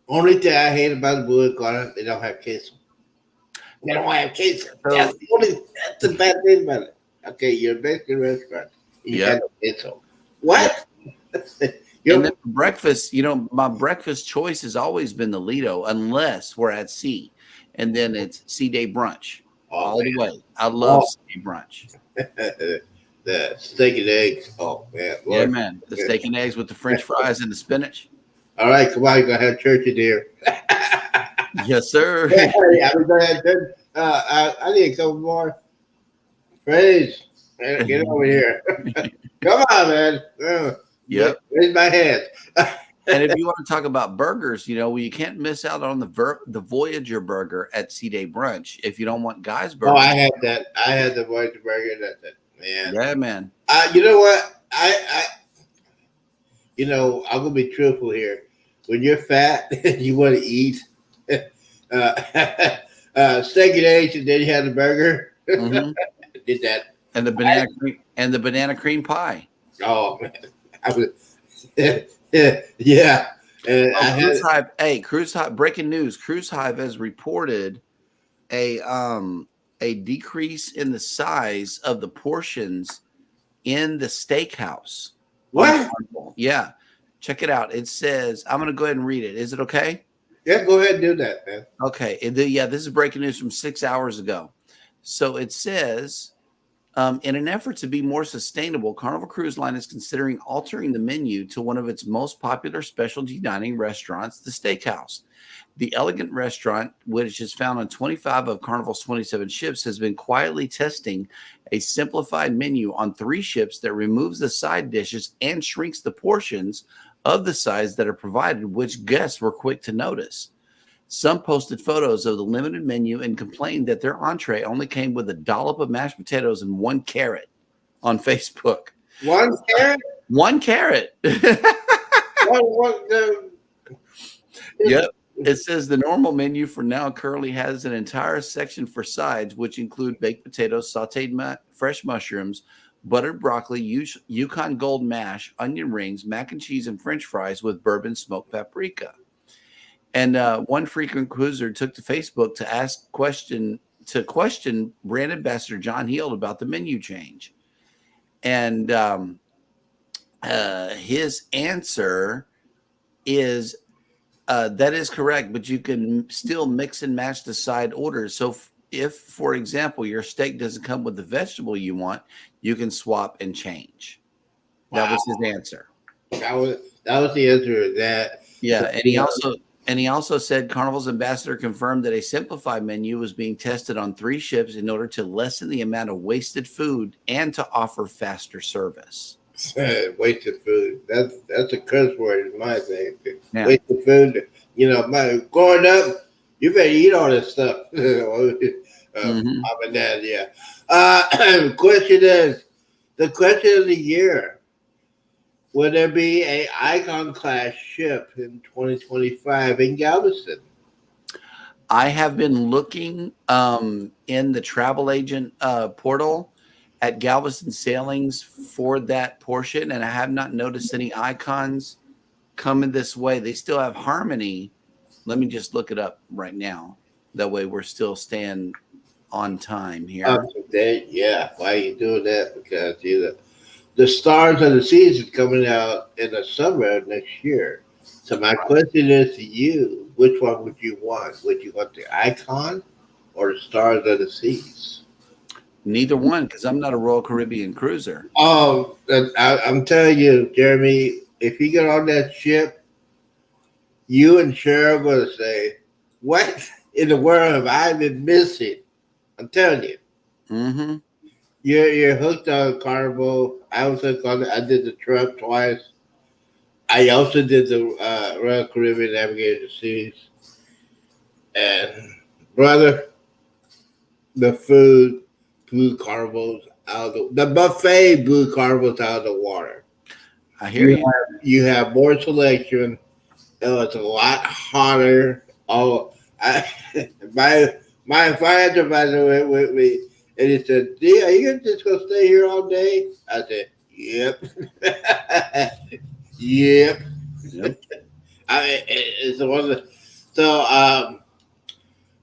Only thing I hate about the Blue Iguana, they don't have queso. They don't have queso. That's the bad thing about it. Okay, you're a Mexican restaurant. You have no queso. What? And then for breakfast, you know, my breakfast choice has always been the Lido, unless we're at sea. And then it's Sea Day brunch all the way. I love Sea Day brunch. The steak and eggs. Oh, man. Lord. Yeah, man. The steak and eggs with the French fries and the spinach. All right, come on. You're going to have church in here. Yes, sir. I need a couple more. Praise. Man, get over here. Come on, man. Yep. Raise my hand. And if you want to talk about burgers, you know, you can't miss out on the Voyager burger at Sea Day brunch if you don't want Guy's burger. Oh, I had that. I had the Voyager burger. That's it, man. Yeah, man. You know what? You know, I'm gonna be truthful here. When you're fat and you want to eat steak and eggs, and then you have the burger. Mm-hmm. Did that. And the banana cream pie. Oh man, I was. Yeah. And Cruise Hive. Breaking news: Cruise Hive has reported a decrease in the size of the portions in the steakhouse. What? Yeah, check it out. It says, I'm going to go ahead and read it. Is it okay? Yeah, go ahead and do that, man. Okay. This is breaking news from 6 hours ago. So it says, in an effort to be more sustainable, Carnival Cruise Line is considering altering the menu to one of its most popular specialty dining restaurants, the Steakhouse. The elegant restaurant, which is found on 25 of Carnival's 27 ships, has been quietly testing a simplified menu on 3 ships that removes the side dishes and shrinks the portions of the sides that are provided, which guests were quick to notice. Some posted photos of the limited menu and complained that their entree only came with a dollop of mashed potatoes and 1 carrot on Facebook. 1 carrot? 1 carrot. Yep. It says the normal menu for now currently has an entire section for sides, which include baked potatoes, sauteed fresh mushrooms, buttered broccoli, Yukon Gold mash, onion rings, mac and cheese, and French fries with bourbon smoked paprika. And one frequent cruiser took to Facebook to question brand ambassador John Heald about the menu change. And his answer is, that is correct, but you can still mix and match the side orders. So if, for example, your steak doesn't come with the vegetable you want, you can swap and change. Wow. That was his answer. That was the answer to that. Yeah, and he also said Carnival's ambassador confirmed that a simplified menu was being tested on 3 ships in order to lessen the amount of wasted food and to offer faster service. Wasted food. That's a curse word in my thing. Yeah. Wasted food. You know, growing up, you better eat all this stuff. Mom and Dad, yeah. The question of the year. Will there be a Icon class ship in 2025 in Galveston? I have been looking in the travel agent portal at Galveston Sailings for that portion, and I have not noticed any Icons coming this way. They still have Harmony. Let me just look it up right now. That way we're still staying on time here. Yeah, why are you doing that? Because the Stars of the Seas is coming out in the summer of next year. So my question is to you, which one would you want? Would you want the Icon or the Stars of the Seas? Neither one, because I'm not a Royal Caribbean cruiser. Oh, I'm telling you, Jeremy, if you get on that ship, you and Cheryl are going to say, what in the world have I been missing? I'm telling you. Mm-hmm. You're hooked on Carnival. I was hooked on it. I did the Trump twice. I also did the Royal Caribbean Navigator Series. And brother, the food blew Carnivals out of the buffet blew Carnivals out of the water. I hear you. You have more selection It was a lot hotter. Oh, my my finance advisor went with me, and he said, "D, are you just gonna stay here all day?" I said, "Yep, yep." Yep. It's one of the so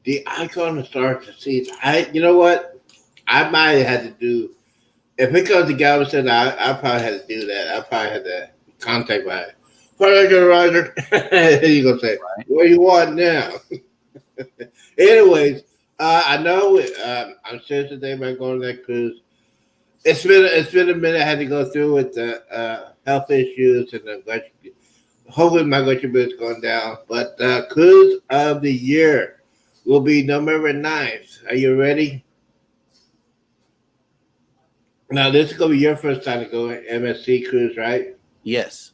the icon starts to see. You know what? I might have to do if it comes to Galveston. I probably had to do that. I probably had to contact my financial advisor. He's gonna say, Right. "What do you want now?" Anyways, I know I'm serious today about going on that cruise. It's been a minute. I had to go through with the health issues and hopefully my blood sugar is going down. But cruise of the year will be November 9th. Are you ready? Now this is gonna be your first time to go MSC cruise, right? Yes.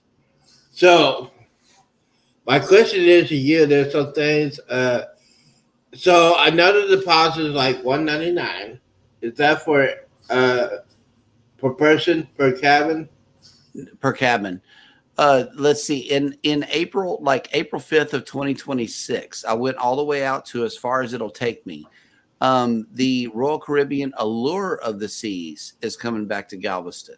So my question is to you: there's some things. So another deposit is like $199. Is that for per person per cabin? Per cabin. Let's see. In April, like April 5th of 2026, I went all the way out to as far as it'll take me. The Royal Caribbean Allure of the Seas is coming back to Galveston.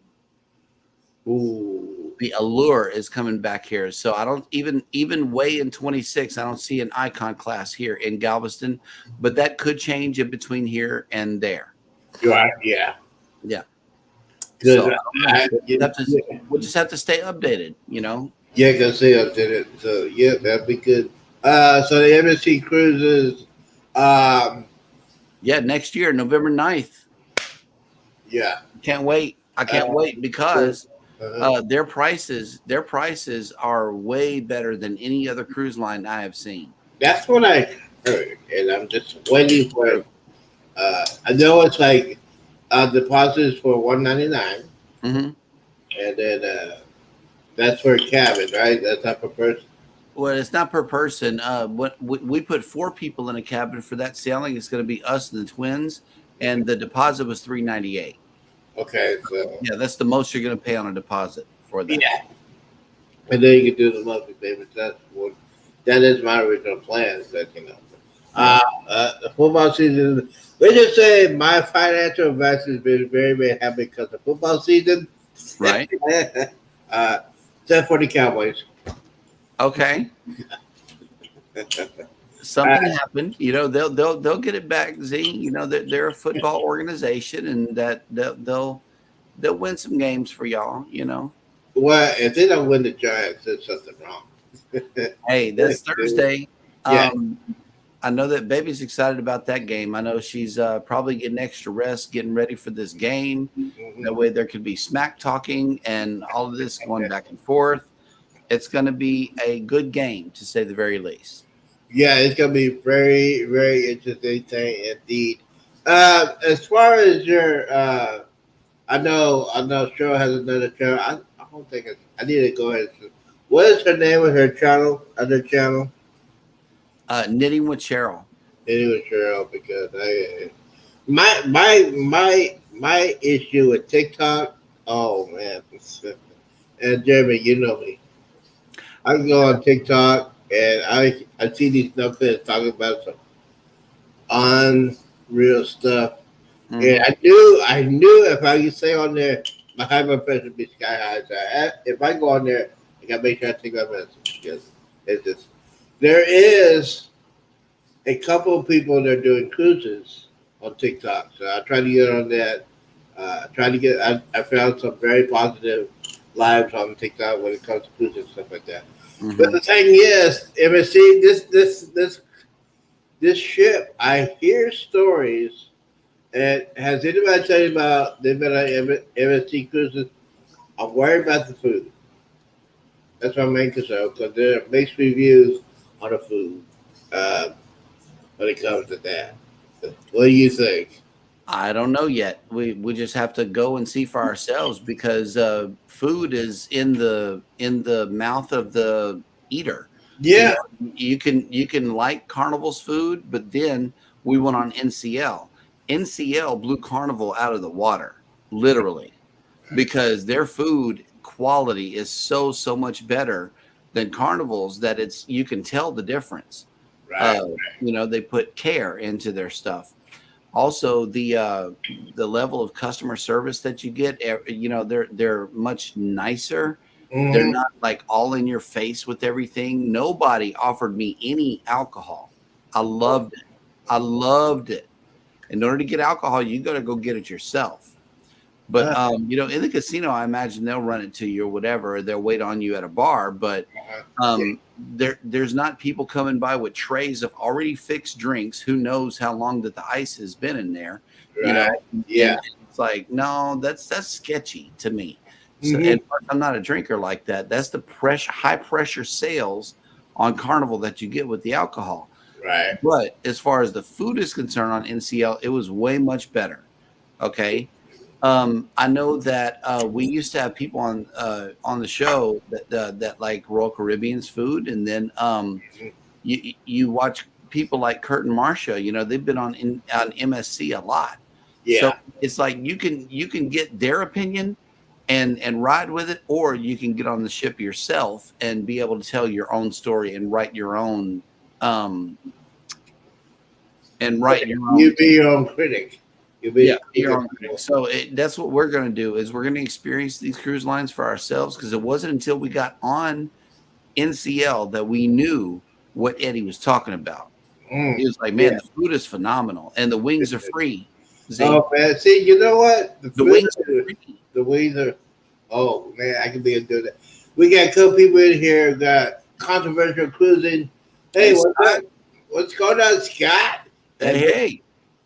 Ooh. The Allure is coming back here. So I don't even way in 26, I don't see an icon class here in Galveston, but that could change in between here and there. Right. Yeah. Yeah. Good. So we'll just have to stay updated, you know. Yeah, because they updated it. So yeah, that'd be good. So the MSC cruises. Yeah, next year, November 9th. Yeah. Can't wait. I can't wait because Uh-huh. their prices are way better than any other cruise line I have seen. That's what I heard, and I'm just waiting for. I know it's like deposits for $199, Mm-hmm. and then that's for a cabin, right? That's not per person. Well, it's not per person. What we put 4 people in a cabin for that sailing. It's going to be us and the twins, and the deposit was $398. Okay, so Yeah, that's the most you're going to pay on a deposit for that. yeah, and then you can do the monthly payments. That is my original plan. That you know, the football season. Let's just say my financial advisor has been very, very happy because of football season. Right. Except for the Cowboys. Okay. Something happened. You know, they'll get it back. Z. You know, they're a football organization, and that they'll win some games for y'all. You know. Well, if they don't win the Giants, there's something wrong. Hey, that's Thursday. Yeah. I know that baby's excited about that game. I know she's probably getting extra rest, getting ready for this game. That way there could be smack talking and all of this going back and forth. It's going to be a good game, to say the very least. Yeah, it's gonna be very, very interesting thing indeed. As far as your, I know, Cheryl has another channel. I don't think I need to go ahead. What is her name of her channel? Other channel? Knitting with Cheryl. Anyway, Cheryl, because my issue with TikTok. Oh man, and Jeremy, you know me. I can go on TikTok and I see these knuckleheads talking about some unreal stuff. Mhm. And I knew if I could stay on there, my high blood pressure would be sky high. So if I go on there, I gotta make sure I take my medicine because it's just there is a couple of people that are doing cruises on TikTok. So I try to get on that. I found some very positive lives on TikTok when it comes to cruises and stuff like that. Mhm. But the thing is, MSC, this ship, I hear stories. And has anybody told you about they've been on MSC cruises? I'm worried about the food. That's my main concern because there are mixed reviews on the food when it comes to that. What do you think? I don't know yet. We just have to go and see for ourselves because food is in the mouth of the eater. Yeah. You can like Carnival's food, but then we went on NCL. NCL blew Carnival out of the water, literally, because their food quality is so much better than Carnival's that you can tell the difference. Right. You know, they put care into their stuff. Also, the level of customer service that you get, you know, they're much nicer. They're Mhm. not like all in your face with everything. Nobody offered me any alcohol. I loved it. I loved it. In order to get alcohol, you got to go get it yourself. But you know, in the casino, I imagine they'll run it to you or whatever. Or they'll wait on you at a bar. But there's not people coming by with trays of already fixed drinks. Who knows how long that the ice has been in there? You know, Yeah. and it's like, no, that's sketchy to me. So, Mhm. and I'm not a drinker like that. That's the high pressure sales on Carnival that you get with the alcohol. Right. But as far as the food is concerned on NCL, it was way much better. Okay. I know that we used to have people on the show that like Royal Caribbean's food, and then you watch people like Kurt and Marcia. You know, they've been on MSC a lot. Yeah. So it's like you can get their opinion and ride with it, or you can get on the ship yourself and be able to tell your own story and write your own You be your own critic. You be your own critic. So that's what we're going to do is we're going to experience these cruise lines for ourselves, because it wasn't until we got on NCL that we knew what Eddie was talking about. He was like, man, the food is phenomenal and the wings are free. See? Oh man, see, you know what? The wings are free. The wings are. Oh man, I can be able to do that. We got a couple people in here got controversial cruising. Hey, what's going on, Scott? Hey.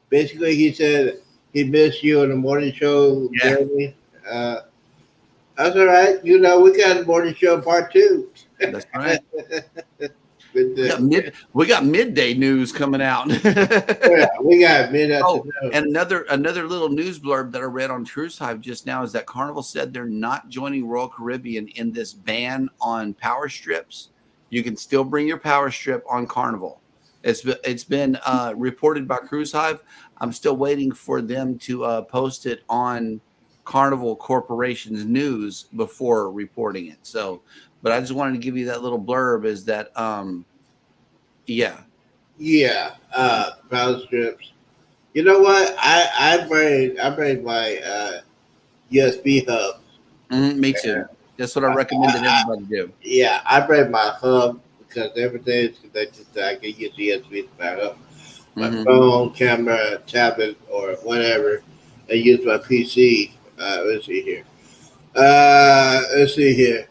Basically, he said he missed you on the morning show, Yeah. Jeremy. That's all right. You know, we got a morning show part 2. That's right. We got midday news coming out. Yeah, we got mid-afternoon. And another little news blurb that I read on Cruise Hive just now is that Carnival said they're not joining Royal Caribbean in this ban on power strips. You can still bring your power strip on Carnival. It's been reported by Cruise Hive. I'm still waiting for them to post it on Carnival Corporation's news before reporting it. So, but I just wanted to give you that little blurb is that, power strips. You know what? I bring my USB hub. Me too. That's what I recommended everybody do. Yeah, I bring my hub because everything is connected to I can use USB to back up my phone, camera, tablet, or whatever. I use my PC. Let's see here.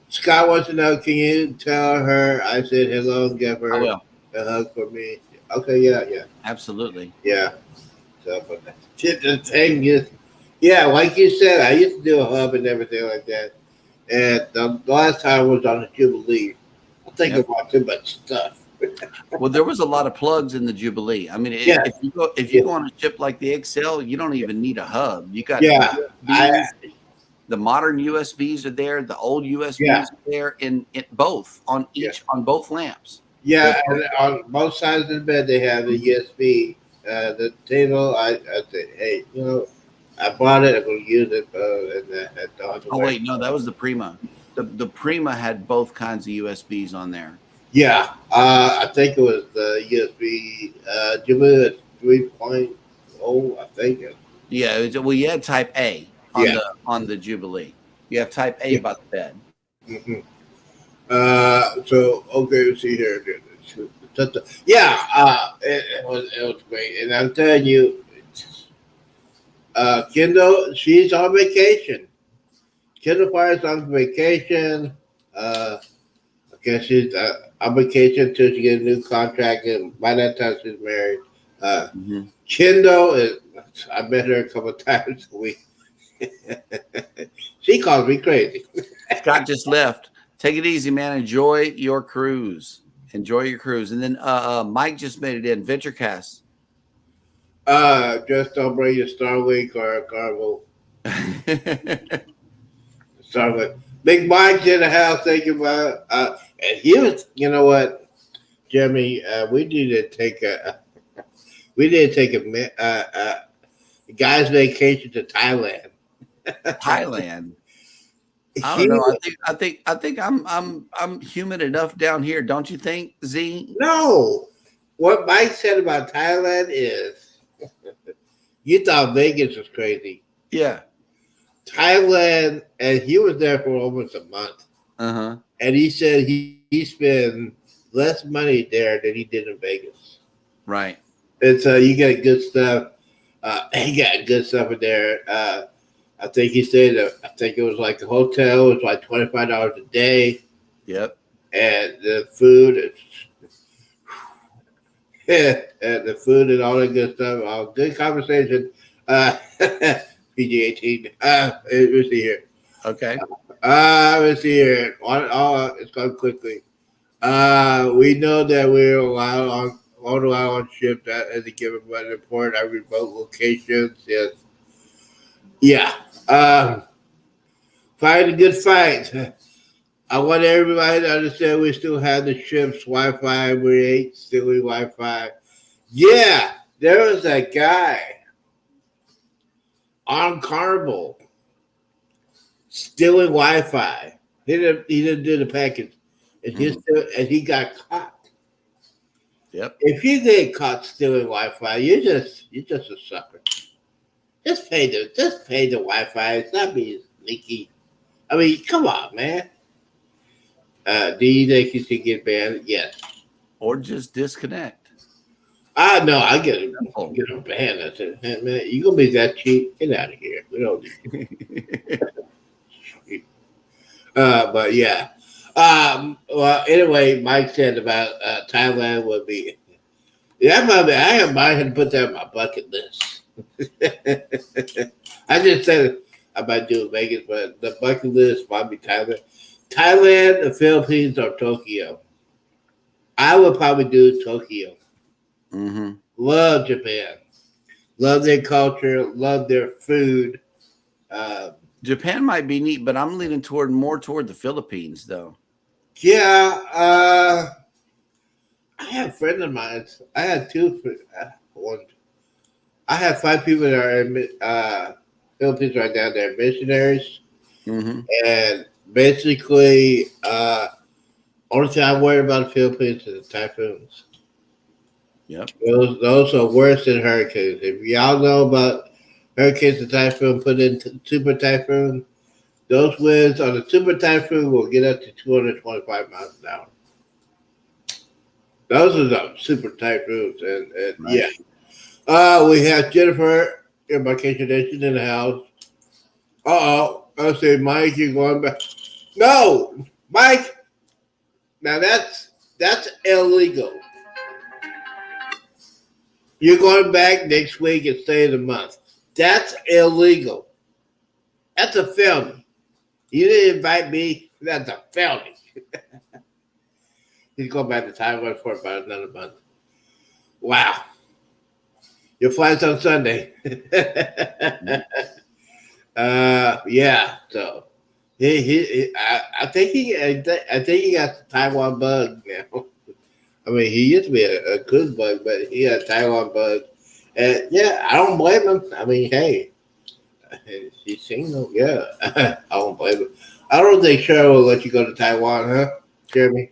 Scott wants to know, can you tell her I said hello and give her a hug for me? Okay, yeah. Absolutely. Yeah. So, but the thing is, like you said, I used to do a hub and everything like that. And the last time I was on the Jubilee. I think about too much stuff. Well, there was a lot of plugs in the Jubilee. I mean, if you go on a ship like the XL, you don't even need a hub. You got the modern USBs are there, the old USBs are there in both on both lamps. Yeah, and on both sides of the bed they have the USB. The table, I said, hey, you know, I bought it. I'm going to use it. Wait, no, that was the Prima. The Prima had both kinds of USBs on there. Yeah, I think it was the USB Jubilee 3.0. I think. Yeah, you had Type A on the Jubilee. You have Type A by the bed. Mm-hmm. So okay, let's see here. It was great, and I'm telling you, Kendall, she's on vacation. Kendall Fire's on vacation. I guess she's on vacation until she gets a new contract, and by that time she's married. Kendall is. I met her a couple of times a week. She calls me crazy. Scott just left. Take it easy, man. Enjoy your cruise. And then Mike just made it in. VentureCast. Just don't bring your Starlink or Carnival. Starlink. Big Mike's in the house thinking about and he was, you know what, Jeremy, we need to take a guy's vacation to Thailand. Thailand. I don't know. I think I'm human enough down here. Don't you think, Z? No. What Mike said about Thailand is you thought Vegas was crazy. Yeah. Thailand, and he was there for almost a month. Uh-huh. And he said he spent less money there than he did in Vegas. Right. And so you get good stuff. He got good stuff in there. I think he said I think it was like the hotel was like $25 a day. Yep. And the food and the food and all that good stuff. Good conversation. PG-18. Let's see here. Okay. Let's see here. It's going quickly. We know that we're allowed on ship that as a given weather report at remote locations. Yes. Yeah. Fight a good fight. I want everybody to understand we still have the ship's Wi-Fi. We ain't stealing Wi-Fi. Yeah, there was that guy on Carnival stealing Wi-Fi. He didn't do the package, and he got caught. Yep. If you get caught stealing Wi-Fi, you're just a sucker. Just pay the Wi-Fi. It's not being sneaky. I mean, come on, man. Do you think you should get banned? Yes. Or just disconnect. No, I get him banned. I said, hey, man, you gonna be that cheap? Get out of here. We don't need you. But yeah. Well, anyway, Mike said about Thailand would be. Yeah, I might have to put that on my bucket list. I just said I might do Vegas, but the bucket list might be Thailand. Thailand, the Philippines, or Tokyo. I would probably do Tokyo. Mm-hmm. Love Japan. Love their culture. Love their food. Japan might be neat, but I'm leaning more toward the Philippines, though. Yeah. I have friends of mine. I had I have 5 people that are in Philippines right now. They're missionaries. Mm-hmm. And basically, only thing I'm worried about the Philippines is the typhoons. Yep. Those are worse than hurricanes. If y'all know about hurricanes and typhoon, put in super typhoon, those winds on the super typhoon will get up to 225 miles an hour. Those are the super typhoons. And right. Yeah. We have Jennifer in Vacation Nation in the house. I say, Mike, you're going back. No, Mike. Now that's illegal. You're going back next week and staying a month. That's illegal. That's a felony. You didn't invite me. That's a felony. He's going back to Taiwan for about another month. Wow. Your flight's on Sunday. Yeah. So I think he got the Taiwan bug now. I mean, he used to be a good bug, but he got a Taiwan bug. And yeah, I don't blame him. I mean, hey, he's single. Yeah, I don't blame him. I don't think Cheryl will let you go to Taiwan, huh, Jeremy?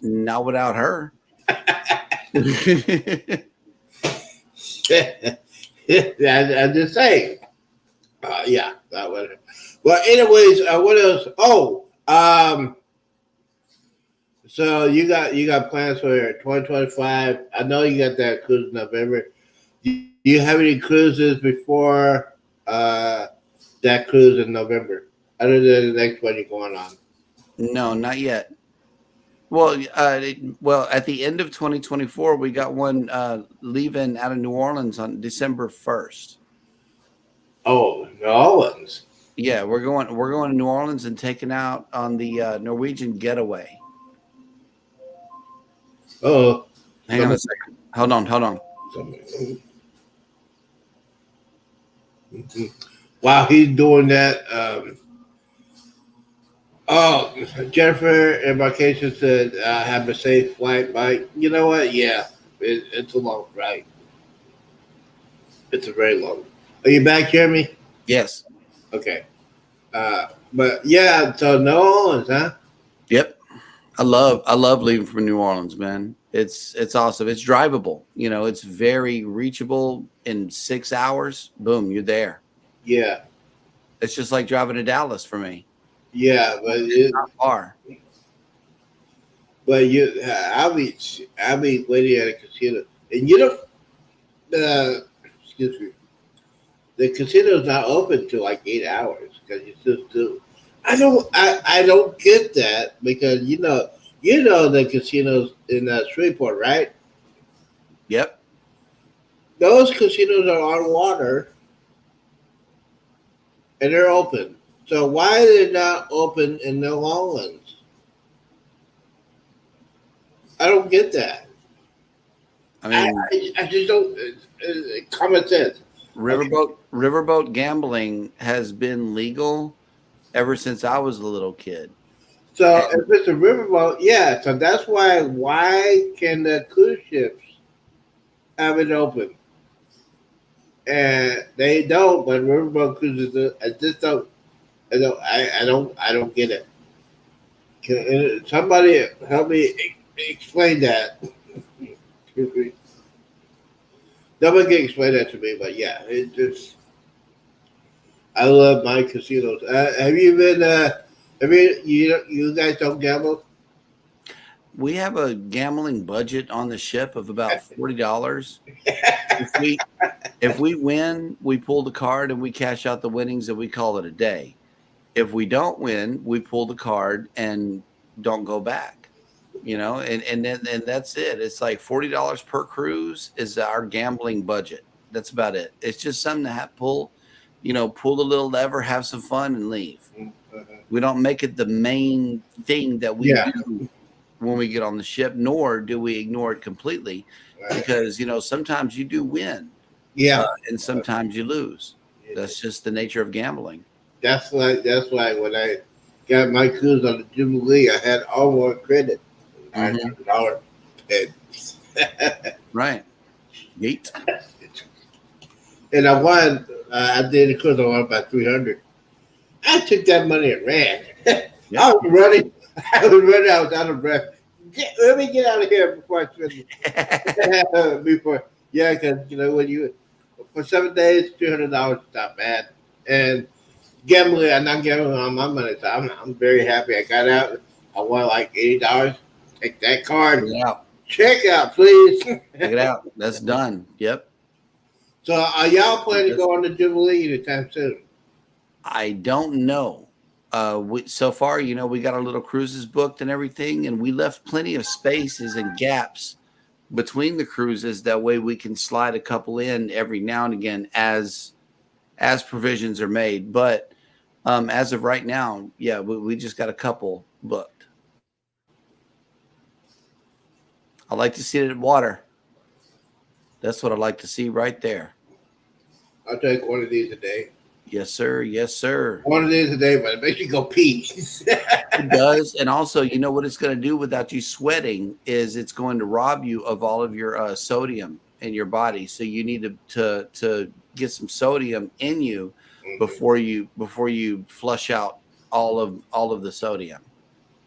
Not without her. I'm just saying. Yeah, that was it. Well, anyways, what else? So you got plans for 2025. I know you got that cruise in November. Do you have any cruises before that cruise in November, other than the next one you're going on? No, not yet. Well, at the end of 2024, we got one leaving out of New Orleans on December 1st. Oh, New Orleans. Yeah, we're going to New Orleans and taking out on the Norwegian Getaway. Oh, hang on a second. Hold on. While he's doing that, Jennifer in Vacation said, "Have a safe flight, Mike." You know what? Yeah, it's a long flight. It's a very long. Are you back, Jeremy? Yes. Okay. But yeah, so New Orleans, huh? Yep. I love leaving from New Orleans, man. It's awesome. It's drivable. You know, it's very reachable in 6 hours. Boom, you're there. Yeah, It's just like driving to Dallas for me. yeah, but Not far. I'll be waiting at a casino, and you know, excuse me, the casino's not open till like 8 hours because you still. I don't get that because you know the casinos in Shreveport, right? Yep. Those casinos are on water and they're open. So why are they not open in New Orleans? I don't get that. I mean, I just don't. Common sense. riverboat gambling has been legal ever since I was a little kid. So if it's a riverboat, yeah. So that's why. Why can the cruise ships have it open? And they don't, but riverboat cruises do. I just don't. I don't get it. Can somebody help me explain that? Nobody can explain that to me, but yeah, it just. I love my casinos. Have you been? You guys don't gamble? We have a gambling budget on the ship of about $40. If we win, we pull the card and we cash out the winnings and we call it a day. If we don't win, we pull the card and don't go back. You know, and that's it. It's like $40 per cruise is our gambling budget. That's about it. It's just something to pull a little lever, have some fun, and leave. We don't make it the main thing that we do when we get on the ship, nor do we ignore it completely, because sometimes you do win, and sometimes you lose. That's just the nature of gambling. That's why when I got my cruise on the Jubilee, I had all more credit. $900 Right. Yeet. And I won. I did a cruise. I won about 300. I took that money and ran. I was running. I was out of breath. Let me get out of here before I spend it. Because when you for 7 days, $300 is not bad. And gambling, I'm not gambling on my money, so I'm very happy. I got out. I won like $80. Take that card. Check out, please. Check it out. That's done. Yep. So are y'all planning to go on the Jubilee anytime soon? I don't know. So far, we got our little cruises booked and everything, and we left plenty of spaces and gaps between the cruises. That way we can slide a couple in every now and again as provisions are made. But as of right now, we just got a couple booked. I like to see it in water. That's what I like to see right there. I'll take one of these a day. Yes, sir. Yes, sir. One of these a day, but it makes you go pee. It does. And also, you know what it's going to do without you sweating is it's going to rob you of all of your sodium in your body. So you need to get some sodium in you before you flush out all of the sodium.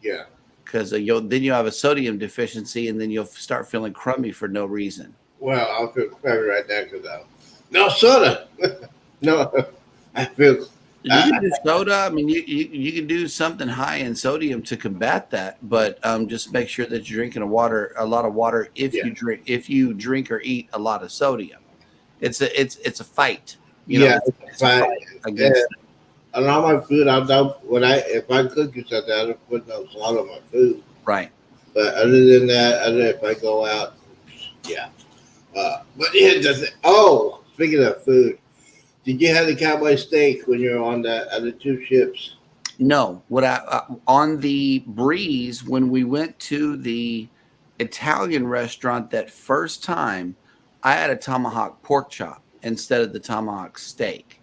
Yeah. Because then you have a sodium deficiency, and then you'll start feeling crummy for no reason. Well, I'll feel crummy right now because no soda. No, I feel. You can do soda. I mean, you can do something high in sodium to combat that, but just make sure that you're drinking a lot of water if you drink or eat a lot of sodium. It's a fight. It's a fight against it. And all my food, if I cook you something, I don't put no salt on my food. Right. But other than that, if I go out, but it doesn't. Oh, speaking of food, did you have the cowboy steak when you were on the other two ships? No. On the Breeze, when we went to the Italian restaurant that first time, I had a tomahawk pork chop instead of the tomahawk steak.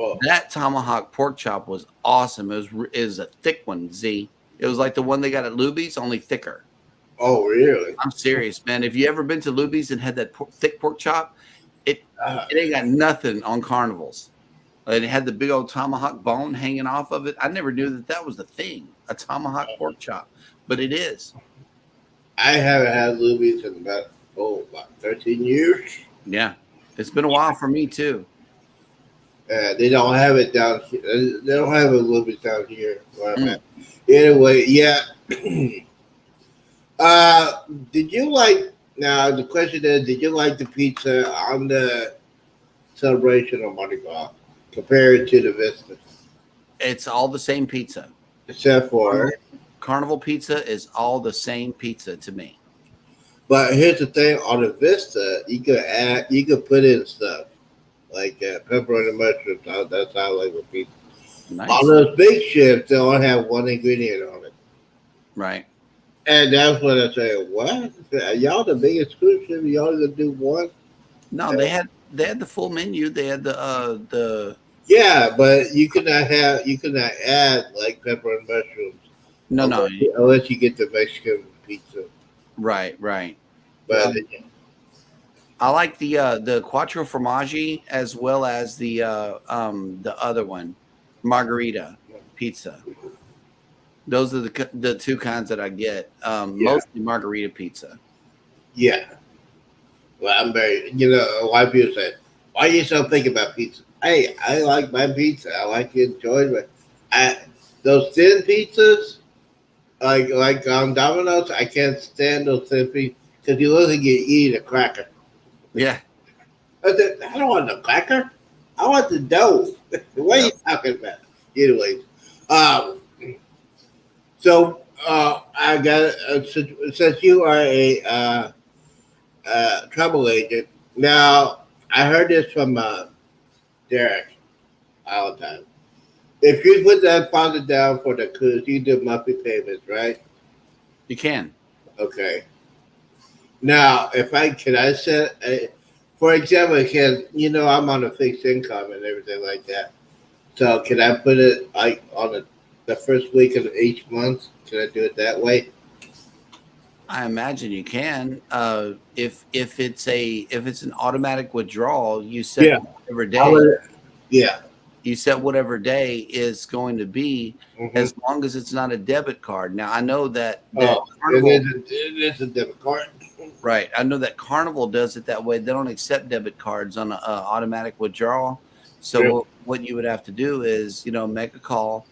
Oh. That tomahawk pork chop was awesome. It was a thick one, Z. It was like the one they got at Luby's, only thicker. Oh, really? I'm serious, man. If you ever been to Luby's and had that thick pork chop, it ain't got nothing on Carnival's. It had the big old tomahawk bone hanging off of it. I never knew that was the thing, a tomahawk pork chop, but it is. I haven't had Luby's in about 13 years. Yeah, it's been a while for me too. They don't have it down here. They don't have a Luby's down here where I'm at. Anyway, yeah. Did you like? Now the question is, did you like the pizza on the celebration of Mardi Gras compared to the Vista? It's all the same pizza. Except for Carnival pizza is all the same pizza to me. But here's the thing: on the Vista, you could put in stuff like pepperoni mushrooms. That's how I like with pizza. Nice. On those big ships, they only have one ingredient on it. Right. And that's what I say. What? Y'all the biggest cruise ship? Y'all gonna do one? No, they had the full menu. They had the Yeah, but you could not add like pepper and mushrooms. no. Unless you get the Mexican pizza. Right. But I like the quattro formaggi as well as the other one, margarita pizza. Those are the two kinds that I get. Mostly margarita pizza. yeah. Well, I'm very. A lot of people say, "Why are you so picky about pizza?" Hey, I like my pizza. I like to enjoy it. But those thin pizzas, like on Domino's, I can't stand those thin pizzas because you look like you're eating a cracker. Yeah. I don't want the cracker. I want the dough. What are you talking about? Anyways, so I got since you are a travel agent. Now I heard this from Derek all the time. If you put that deposit down for the cruise, you do monthly payments, right? You can. Okay. Now, can I set for example, I'm on a fixed income and everything like that. So can I put it like on the first week of each month? Can I do it that way? I imagine you can. If it's an automatic withdrawal, you set whatever day. Yeah. You set whatever day is going to be, as long as it's not a debit card. Now I know that Carnival, it is a debit card. Right. I know that Carnival does it that way. They don't accept debit cards on an automatic withdrawal. So what you would have to do is, make a call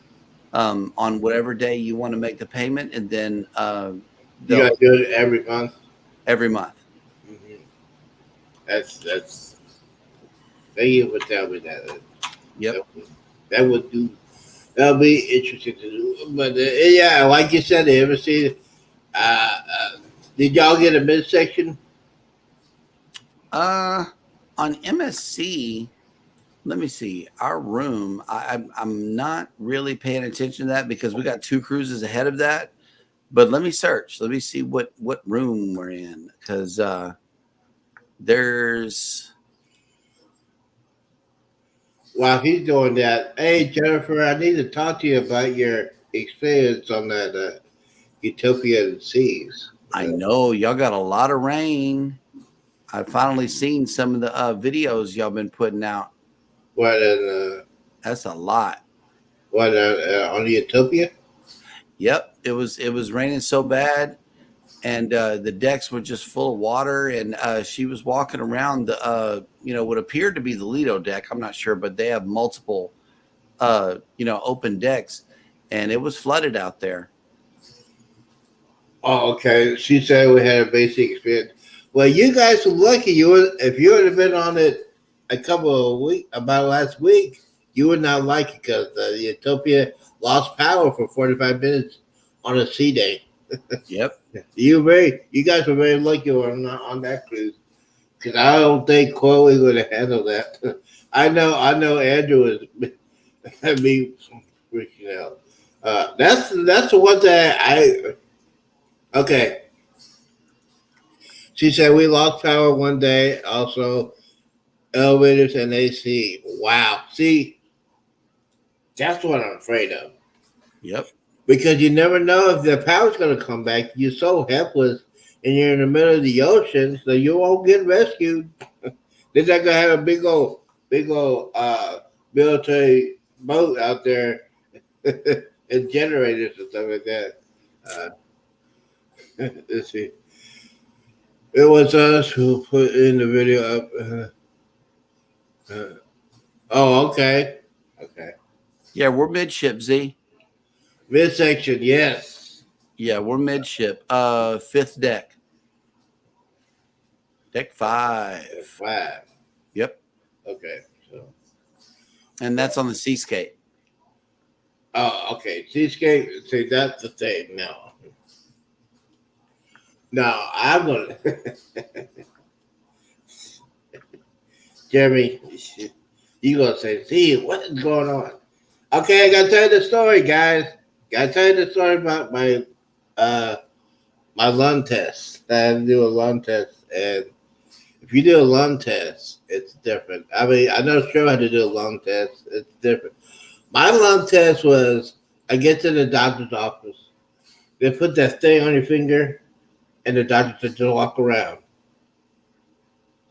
on whatever day you want to make the payment, and then you got to do it every month. Every month. Mm-hmm. That's. Thank you for telling me that. Yep. That'll be interesting to do. But like you said, the embassy. Did y'all get a midsection? On MSC, let me see. Our room, I'm not really paying attention to that because we got 2 cruises ahead of that. But let me search. Let me see what room we're in, because there's. While he's doing that, hey Jennifer, I need to talk to you about your experience on that Utopian Seas. I know y'all got a lot of rain. I've finally seen some of the videos y'all been putting out. That's a lot. What on the Utopia? Yep, it was raining so bad, and the decks were just full of water. And she was walking around the what appeared to be the Lido deck. I'm not sure, but they have multiple open decks, and it was flooded out there. Oh, okay. She said we had a basic experience. Well, you guys were lucky. If you would have been on it about last week, you would not like it because the Utopia lost power for 45 minutes on a sea day. Yep. You guys were very lucky on that cruise, because I don't think Chloe would have handled that. I know Andrew is me freaking out. That's the one that okay. She said we lost power one day. Also, elevators and AC. Wow. See, that's what I'm afraid of. Yep. Because you never know if the power's going to come back. You're so helpless, and you're in the middle of the ocean, so you won't get rescued. Then they're going to have a big old military boat out there and generators and stuff like that. Let's see. It was us who put in the video up. Oh, okay. Okay. Yeah, we're midship, Z. Midsection, yes. Yeah, we're midship. Fifth deck. Deck 5. 5. Yep. Okay. So. And that's on the seascape. Oh, okay. Seascape. See, that's the thing. No. No, I'm gonna. Jeremy, you gonna say, "See, what is going on?" Okay, I gotta tell you the story, guys. Gotta tell you the story about my my lung test. I had to do a lung test, and if you do a lung test, it's different. I mean, I know sure how to do a lung test. It's different. My lung test was I get to the doctor's office. They put that thing on your finger, and the doctor said, just walk around.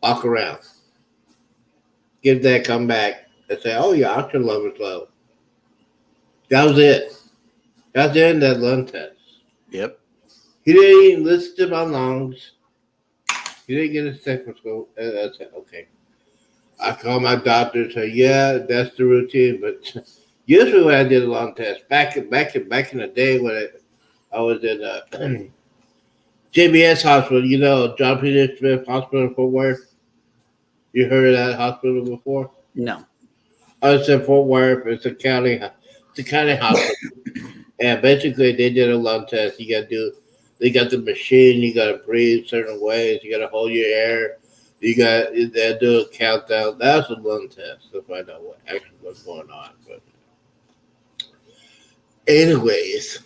Walk around. Give that, come back, and say, oh, your oxygen level is low. That was it. That's the end of that lung test. Yep. He didn't even listen to my lungs. He didn't get a stethoscope. And I said, okay. I called my doctor and said, yeah, that's the routine. But usually when I did a lung test, back in the day when I was in JBS Hospital, you know, John Peter Smith Hospital in Fort Worth. You heard of that hospital before? No. I was in Fort Worth. It's a county hospital. And basically they did a lung test. They got the machine, you gotta breathe certain ways, you gotta hold your air, they do a countdown. That's a lung test to find out what actually was going on. But anyways,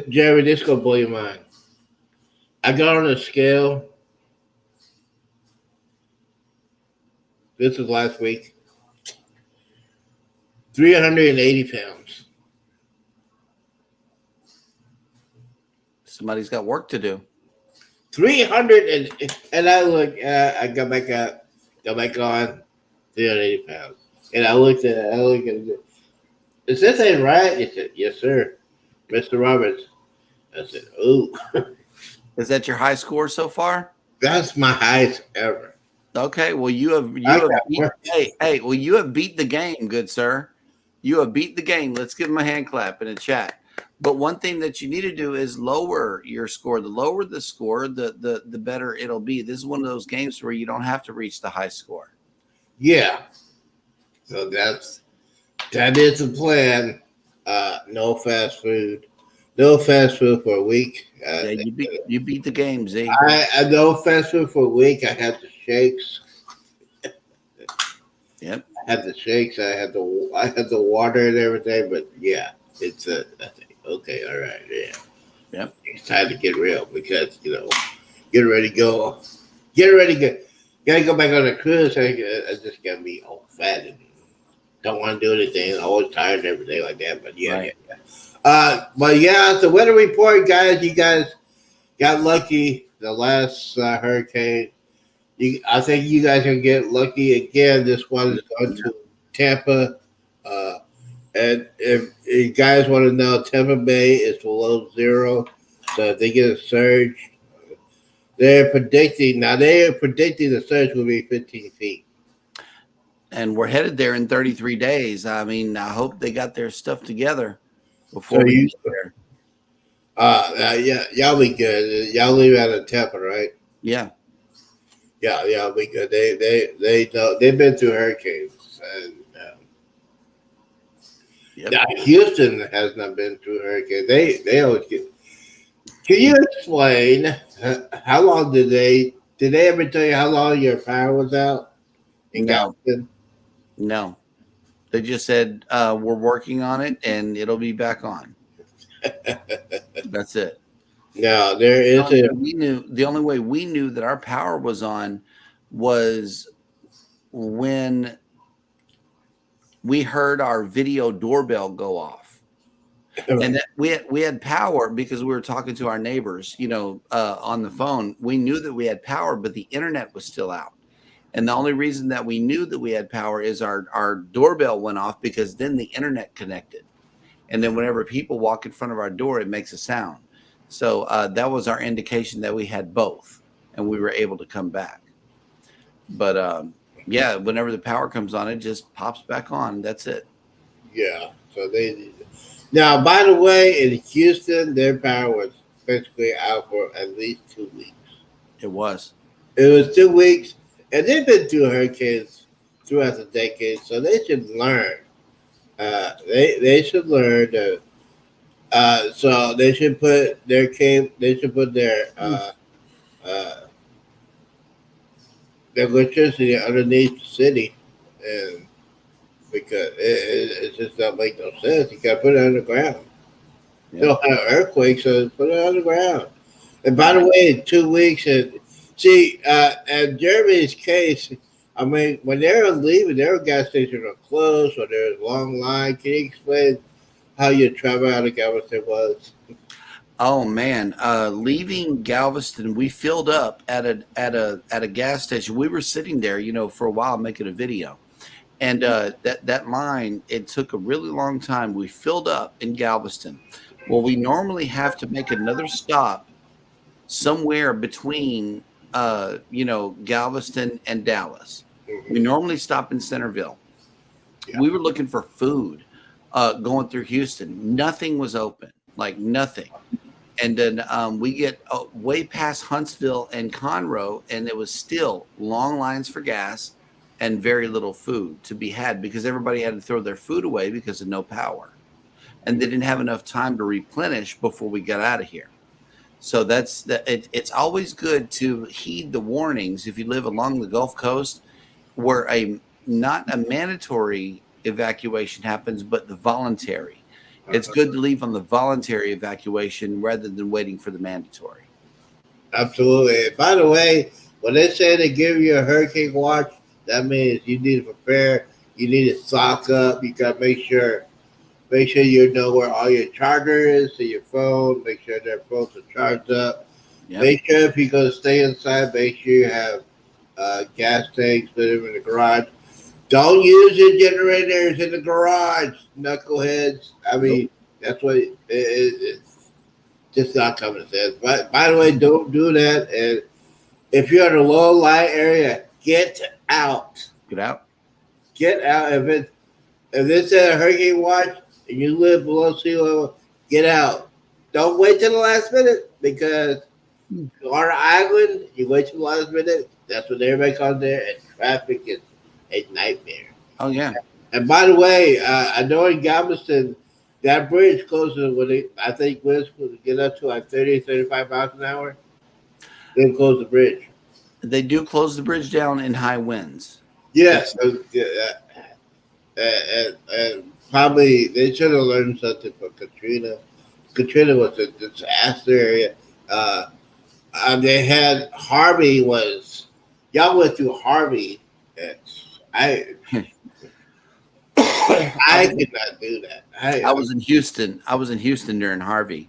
Jerry, this gonna blow your mind. I got on a scale. This was last week. 380 pounds. Somebody's got work to do. 300 and I look. I got back up, got back on. 380 pounds. And I looked at it. Is this ain't right? He said, yes, sir, Mr. Roberts. I said, ooh. Is that your high score so far? That's my highest ever. Okay, well you have beat the game, good sir. You have beat the game. Let's give him a hand clap in the chat. But one thing that you need to do is lower your score. The lower the score, the better it'll be. This is one of those games where you don't have to reach the high score. Yeah. So that is the plan. No fast food. No fast food for a week. Yeah, you beat the game, Z. I no fast food for a week. I had the shakes. Yep. I had the shakes. I had the water and everything. But yeah, it's I think, okay, all right, yeah. Yep. It's time to get real because get ready to go. Get ready to go. Gotta go back on the cruise. I just gotta be all fat and don't want to do anything. Always tired and everything like that. But yeah, right. yeah. But yeah, the weather report, guys. You guys got lucky. The last hurricane. I think you guys can get lucky again. This one is going to Tampa. And if you guys want to know, Tampa Bay is below zero. So if they get a surge, they're predicting the surge will be 15 feet. And we're headed there in 33 days. I mean, I hope they got their stuff together before we get there. Yeah, y'all be good. Y'all leave out of Tampa, right? Yeah. Yeah, y'all be good. They know they've been through hurricanes. And, yep. now, Houston has not been through hurricanes. They always get. Can you explain how long did they ever tell you how long your power was out in Galveston? No. They just said we're working on it and it'll be back on. That's it. No, there is the only way we knew that our power was on was when we heard our video doorbell go off. And that we had power because we were talking to our neighbors, on the phone. We knew that we had power, but the internet was still out. And the only reason that we knew that we had power is our doorbell went off, because then the internet connected. And then whenever people walk in front of our door, it makes a sound. So that was our indication that we had both, and we were able to come back. But yeah, whenever the power comes on, it just pops back on. That's it. Yeah. So they now, by the way, in Houston, their power was basically out for at least 2 weeks. It was. It was 2 weeks, and they've been through hurricanes throughout the decade, so they should learn. They should learn that. So they should put their electricity underneath the city, and because it just don't make no sense. You got to put it underground. Yeah. They'll have earthquakes, so put it underground. And by the way, in 2 weeks, and see, in Jeremy's case, I mean, when they were leaving, their gas stations are closed, or there's a long line. Can you explain how your travel out of Galveston was? Oh man, leaving Galveston, we filled up at a gas station. We were sitting there, for a while making a video, and that line, it took a really long time. We filled up in Galveston. Well, we normally have to make another stop somewhere between Galveston and Dallas. We normally stop in Centerville. Yeah. We were looking for food going through Houston. Nothing was open, like nothing. And then we get way past Huntsville and Conroe, and it was still long lines for gas and very little food to be had, because everybody had to throw their food away because of no power. And they didn't have enough time to replenish before we got out of here. So it's always good to heed the warnings if you live along the Gulf Coast, where not a mandatory evacuation happens, but the voluntary. It's good to leave on the voluntary evacuation rather than waiting for the mandatory. Absolutely. By the way, when they say they give you a hurricane watch, that means you need to prepare. You need to stock up. You got to make sure you know where all your charger is to your phone. Make sure their phones are charged up. Yep. Make sure if you're going to stay inside, make sure you have gas tanks, put them in the garage. Don't use your generators in the garage, knuckleheads. I mean, That's what it's just not common sense. But by the way, don't do that. And if you're in a low light area, get out. Get out. Get out. If it's a hurricane watch and you live below sea level, get out. Don't wait till the last minute, because on an island, you wait till the last minute. That's when everybody comes there, and traffic is a nightmare. Oh, yeah. And by the way, I know in Galveston, that bridge closes when I think winds will get up to like 30, 35 miles an hour. They close the bridge. They do close the bridge down in high winds. Yes. And probably they should have learned something from Katrina. Katrina was a disaster area. They had Harvey y'all went through Harvey. I could not do that. I was in Houston. I was in Houston during Harvey.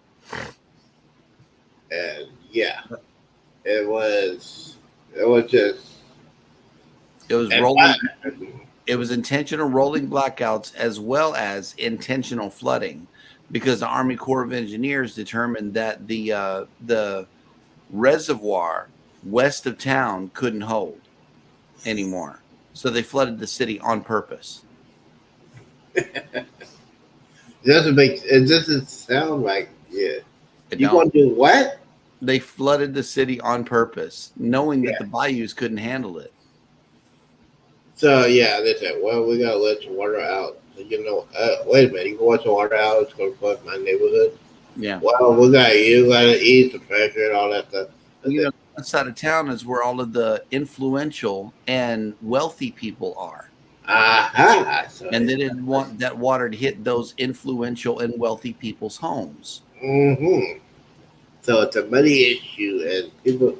And yeah, it was rolling. It was intentional rolling blackouts as well as intentional flooding, because the Army Corps of Engineers determined that the reservoir west of town couldn't hold anymore, so they flooded the city on purpose. It doesn't sound like you want to do what? They flooded the city on purpose, knowing that the bayous couldn't handle it. So yeah, they said, well, we gotta let the water out. So, wait a minute, you can let the water out, it's gonna flood my neighborhood. Yeah. Well, you gotta ease the pressure and all that stuff. That side of town is where all of the influential and wealthy people are. And they didn't want that water to hit those influential and wealthy people's homes. Mm-hmm. So it's a money issue, and people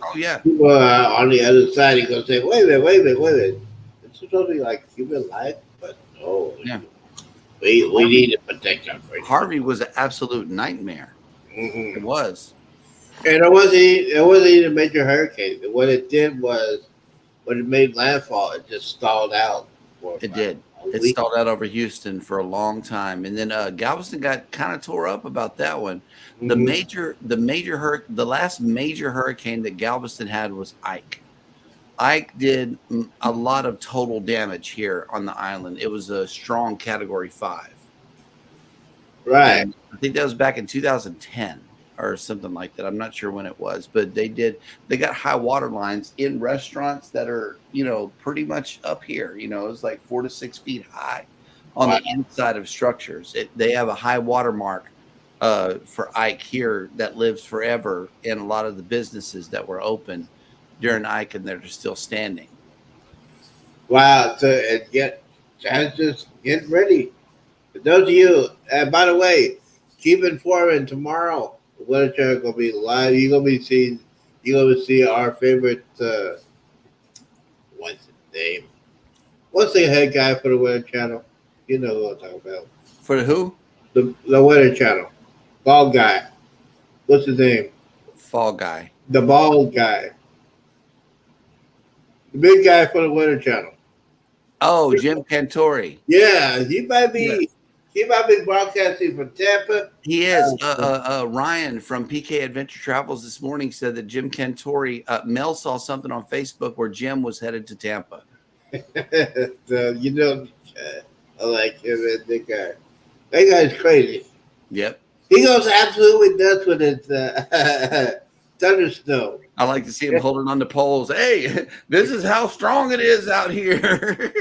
are on the other side. You're gonna say, wait a minute. It's supposed to be like human life, but no. Yeah. We need to protect our freedom. Harvey was an absolute nightmare. Mm-hmm. It was. And it wasn't even a major hurricane. What it did was when it made landfall, it just stalled out. It did. It week. stalled out over Houston for a long time, and then Galveston got kind of tore up about that one. The last major hurricane that Galveston had was Ike. Ike did a lot of total damage here on the island. It was a strong Category 5. Right. And I think that was back in 2010 or something like that. I'm not sure when it was, but they got high water lines in restaurants that are, pretty much up here. It's like 4 to 6 feet high on the inside of structures. They have a high water mark for Ike here that lives forever in a lot of the businesses that were open during Ike and they're still standing. Wow. So just get ready. For those of you, and by the way, keep informing tomorrow. Weather Channel gonna be live. You're gonna see our favorite what's his name? What's the head guy for the Weather Channel? You know who I'm talking about. For who? The Weather Channel. Bald guy. What's his name? Fall Guy. The bald guy. The big guy for the Weather Channel. Oh, Jim Cantori. Yeah, he might be broadcasting from Tampa. He is. Ryan from PK Adventure Travels this morning said that Jim Cantori, Mel saw something on Facebook where Jim was headed to Tampa. So, I like him and that guy. That guy's crazy. Yep. He goes absolutely nuts with his thunder snow. I like to see him holding on to poles. Hey, this is how strong it is out here.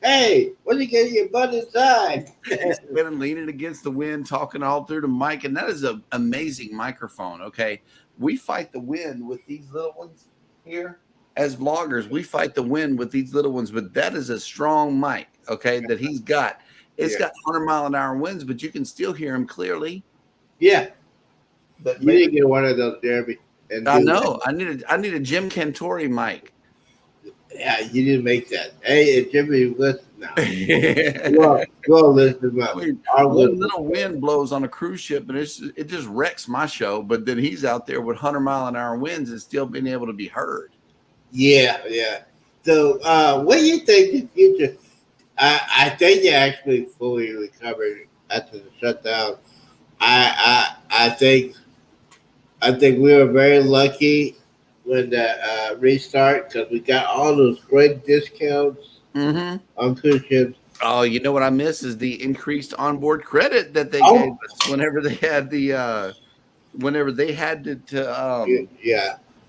Hey, when you get your butt inside? He's been leaning against the wind, talking all through the mic, and that is an amazing microphone. Okay, we fight the wind with these little ones here. As vloggers, we fight the wind with these little ones, but that is a strong mic. Okay, that he's got. It's got 100-mile-an-hour winds, but you can still hear him clearly. Yeah, but you need to get one of those, Jeremy. I know. I need a Jim Cantori mic. Yeah, you didn't make that. Hey, Jimmy, listen now. go listen up. One little wind blows on a cruise ship, and it just wrecks my show. But then he's out there with 100-mile-an-hour winds and still being able to be heard. Yeah. So, what do you think the future? I think you actually fully recovered after the shutdown. I think we were very lucky when the restart because we got all those great discounts on cruise ships. Oh, you know what I miss is the increased onboard credit that they gave us whenever they had to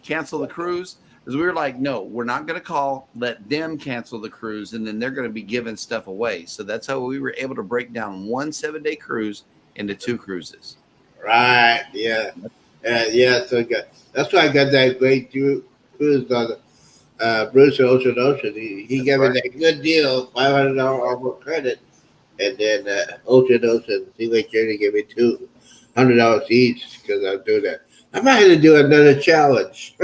cancel the cruise. Because we were like, no, we're not going to let them cancel the cruise, and then they're going to be giving stuff away. So that's how we were able to break down one 7-day cruise into 2 cruises. Right. Yeah. So good. That's why I got that great cruise on Bruce Ocean. He gave me that good deal, $500 onboard credit, and then Ocean Seaway Journey gave me $200 each because I'm doing that. I might have to do another challenge.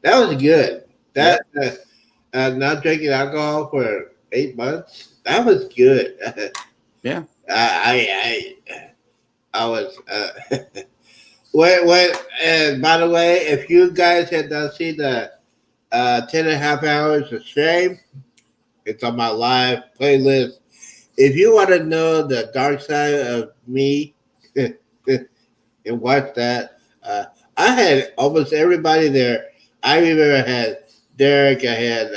That was good. That not drinking alcohol for 8 months. That was good. Yeah. I was. And by the way, if you guys had not seen the 10.5 hours of shame, it's on my live playlist. If you want to know the dark side of me and watch that, I had almost everybody there. I remember I had Derek, I had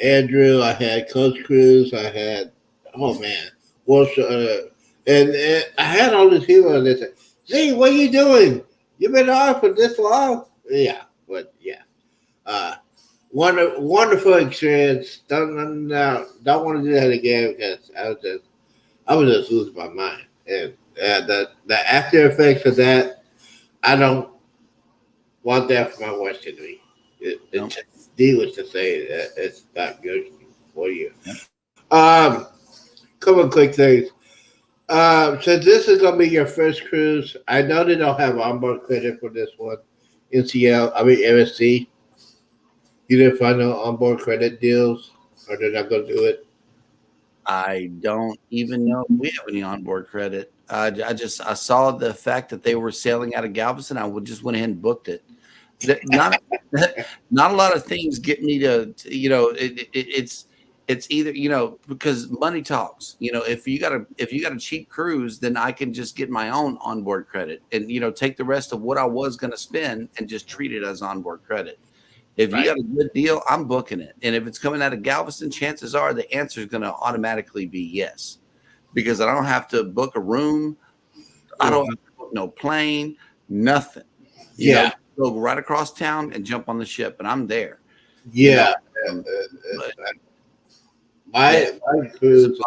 Andrew, I had Coach Cruz, I had and I had all these people and they said, "Gee, what are you doing? You've been on for this long?" Yeah, but yeah, wonderful experience. Don't want to do that again because I was just losing my mind, and the after effects of that, I don't want that for my worst enemy. It's needless to say that it's not good for you. Couple of quick things. Since this is going to be your first cruise, I know they don't have onboard credit for this one. MSC. You didn't find no onboard credit deals, or they're not going to do it? I don't even know if we have any onboard credit. I saw the fact that they were sailing out of Galveston. I just went ahead and booked it. Not not a lot of things get me to it's either because money talks. If you got a cheap cruise, then I can just get my own onboard credit and take the rest of what I was going to spend and just treat it as onboard credit. If you got a good deal, I'm booking it. And if it's coming out of Galveston, chances are the answer is going to automatically be yes, because I don't have to book a room. I don't have to book no plane, nothing. Go right across town and jump on the ship, and I'm there. Yeah. My cruise.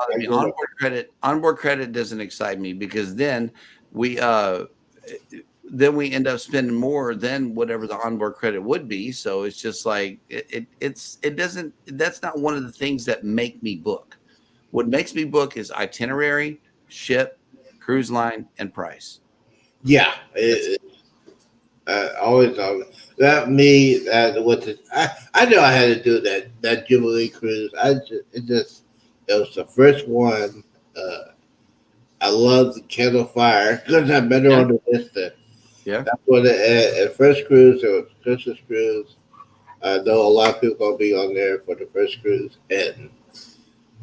Onboard credit doesn't excite me, because then we end up spending more than whatever the onboard credit would be. So it's just like it doesn't. That's not one of the things that make me book. What makes me book is itinerary, ship, cruise line, and price. Yeah, always that me with it. I know I had to do that Jubilee cruise. It was the first one. I love the Kettle Fire because I've been on the Vista. Yeah, that's what the first cruise. It was Christmas cruise. I know a lot of people gonna be on there for the first cruise, and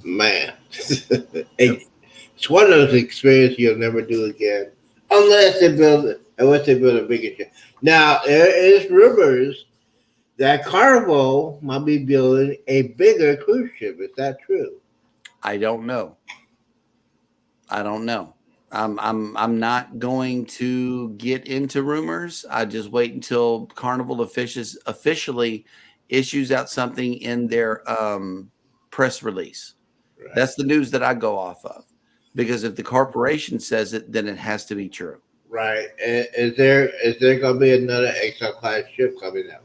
man, it's one of those experiences you'll never do again unless they build a bigger ship. Now there is rumors that Carnival might be building a bigger cruise ship. Is that true? I don't know. I'm not going to get into rumors. I just wait until Carnival officially issues out something in their press release. Right. That's the news that I go off of, because if the corporation says it, then it has to be true. Right. Is there going to be another XL class ship coming out?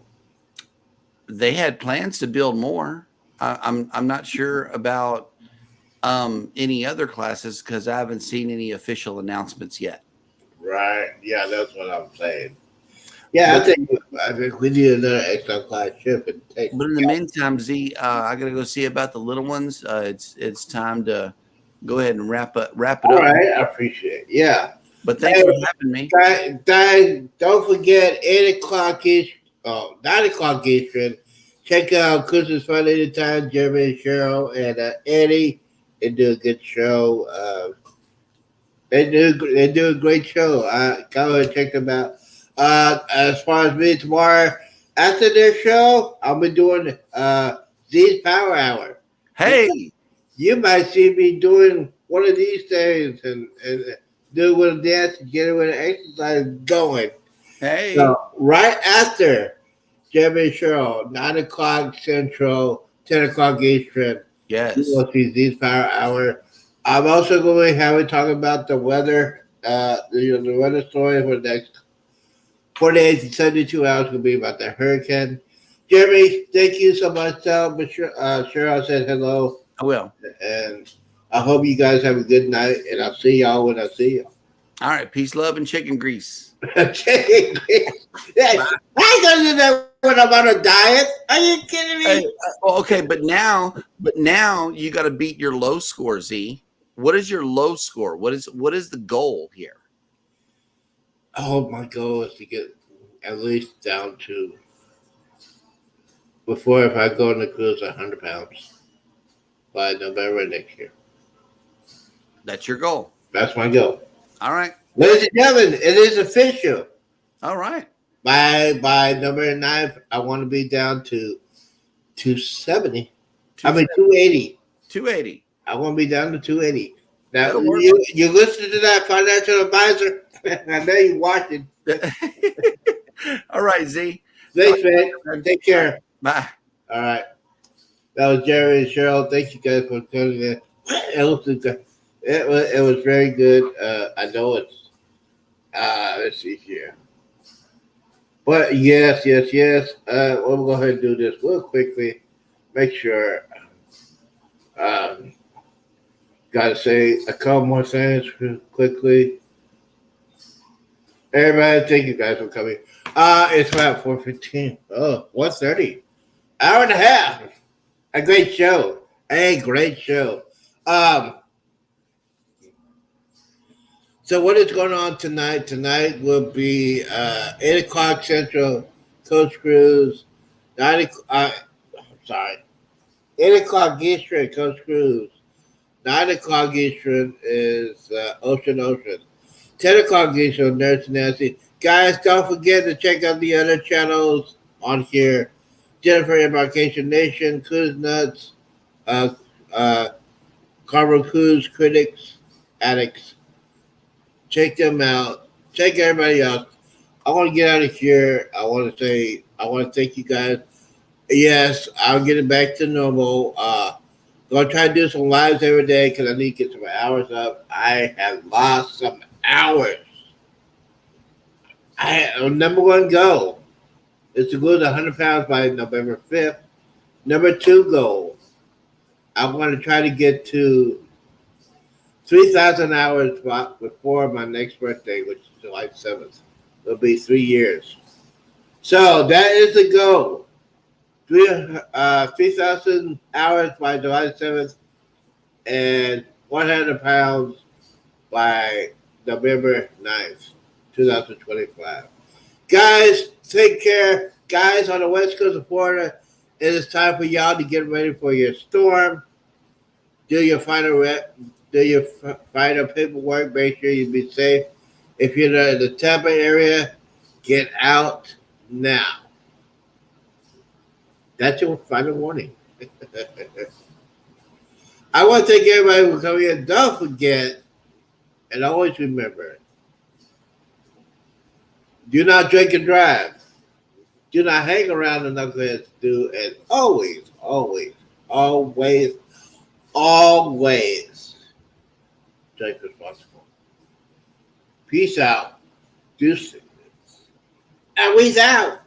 They had plans to build more. I'm not sure about any other classes, because I haven't seen any official announcements yet. Right. Yeah, that's what I'm saying. Yeah, I think we need another XL class ship. But in the meantime, Z, I gotta go see about the little ones. It's time to go ahead and wrap it up. All right, I appreciate it. Yeah. But thanks for having me. Don't forget 8 o'clock ish, 9 o'clock Eastern. Check out Christmas Fun Anytime, Jeremy and Cheryl and Eddie. They do a good show. They do a great show. Go ahead and check them out. As far as me tomorrow, after their show, I'll be doing Z's Power Hour. Hey, you might see me doing one of these things and do a little dance and get a little exercise going. Hey, so right after Jeremy and Cheryl, 9 o'clock Central, 10 o'clock Eastern. Yes. You will see Z's Power Hour. I'm also going to have it talk about the weather. The weather story for the next 48 to 72 hours will be about the hurricane. Jeremy, thank you so much. Cheryl said hello. I will. And I hope you guys have a good night, and I'll see y'all when I see y'all. All right. Peace, love, and chicken grease. Chicken grease. I ain't going to do that when I'm on a diet. Are you kidding me? Hey, okay, but now you got to beat your low score, Z. What is your low score? What is the goal here? Oh, my goal is to get at least down to, before if I go on the cruise, 100 pounds by November next year. That's your goal. That's my goal. All right. Ladies and gentlemen, it is official. All right. By November 9th, I want to be down to 280. 280. I want to be down to 280. Now, you listen to that financial advisor? I know you're watching. All right, Z. Thanks, man. Take care. Bye. All right. That was Jerry and Cheryl. Thank you guys for tuning in. It was very good. I know it's, let's see here. But yes. We'll go ahead and do this real quickly. Make sure. Got to say a couple more things quickly. Everybody, thank you guys for coming. It's about 4:15. 1:30. Hour and a half. A great show. So what is going on tonight? Tonight will be 8 o'clock Central, Coast Cruise. 8 o'clock Eastern, Coast Cruise. 9 o'clock Eastern is Ocean. 10 o'clock Eastern, Nurse Nancy. Guys, don't forget to check out the other channels on here. Jennifer Embarkation Nation, Cruise Nuts, Carver Cruise Critics, Addicts. Check them out. Check everybody else. I want to get out of here. I want to thank you guys. Yes, I'll get it back to normal. Gonna try to do some lives every day because I need to get some hours up. I have lost some hours. Number one goal is to lose 100 pounds by November 5th. Number 2 goal, I want to try to get to 3,000 hours before my next birthday, which is July 7th. It'll be 3 years. So that is the goal. 3,000 hours by July 7th and 100 pounds by November 9th, 2025. Guys, take care. Guys on the west coast of Florida, it is time for y'all to get ready for your storm. Do your final paperwork. Make sure you be safe. If you're in the Tampa area, get out now. That's your final warning. I want to thank everybody for coming in. Don't forget, and always remember, do not drink and drive. Do not hang around the knuckleheads. Do, and always, always, always, always drink responsible. Peace out. Deuces. And we's out.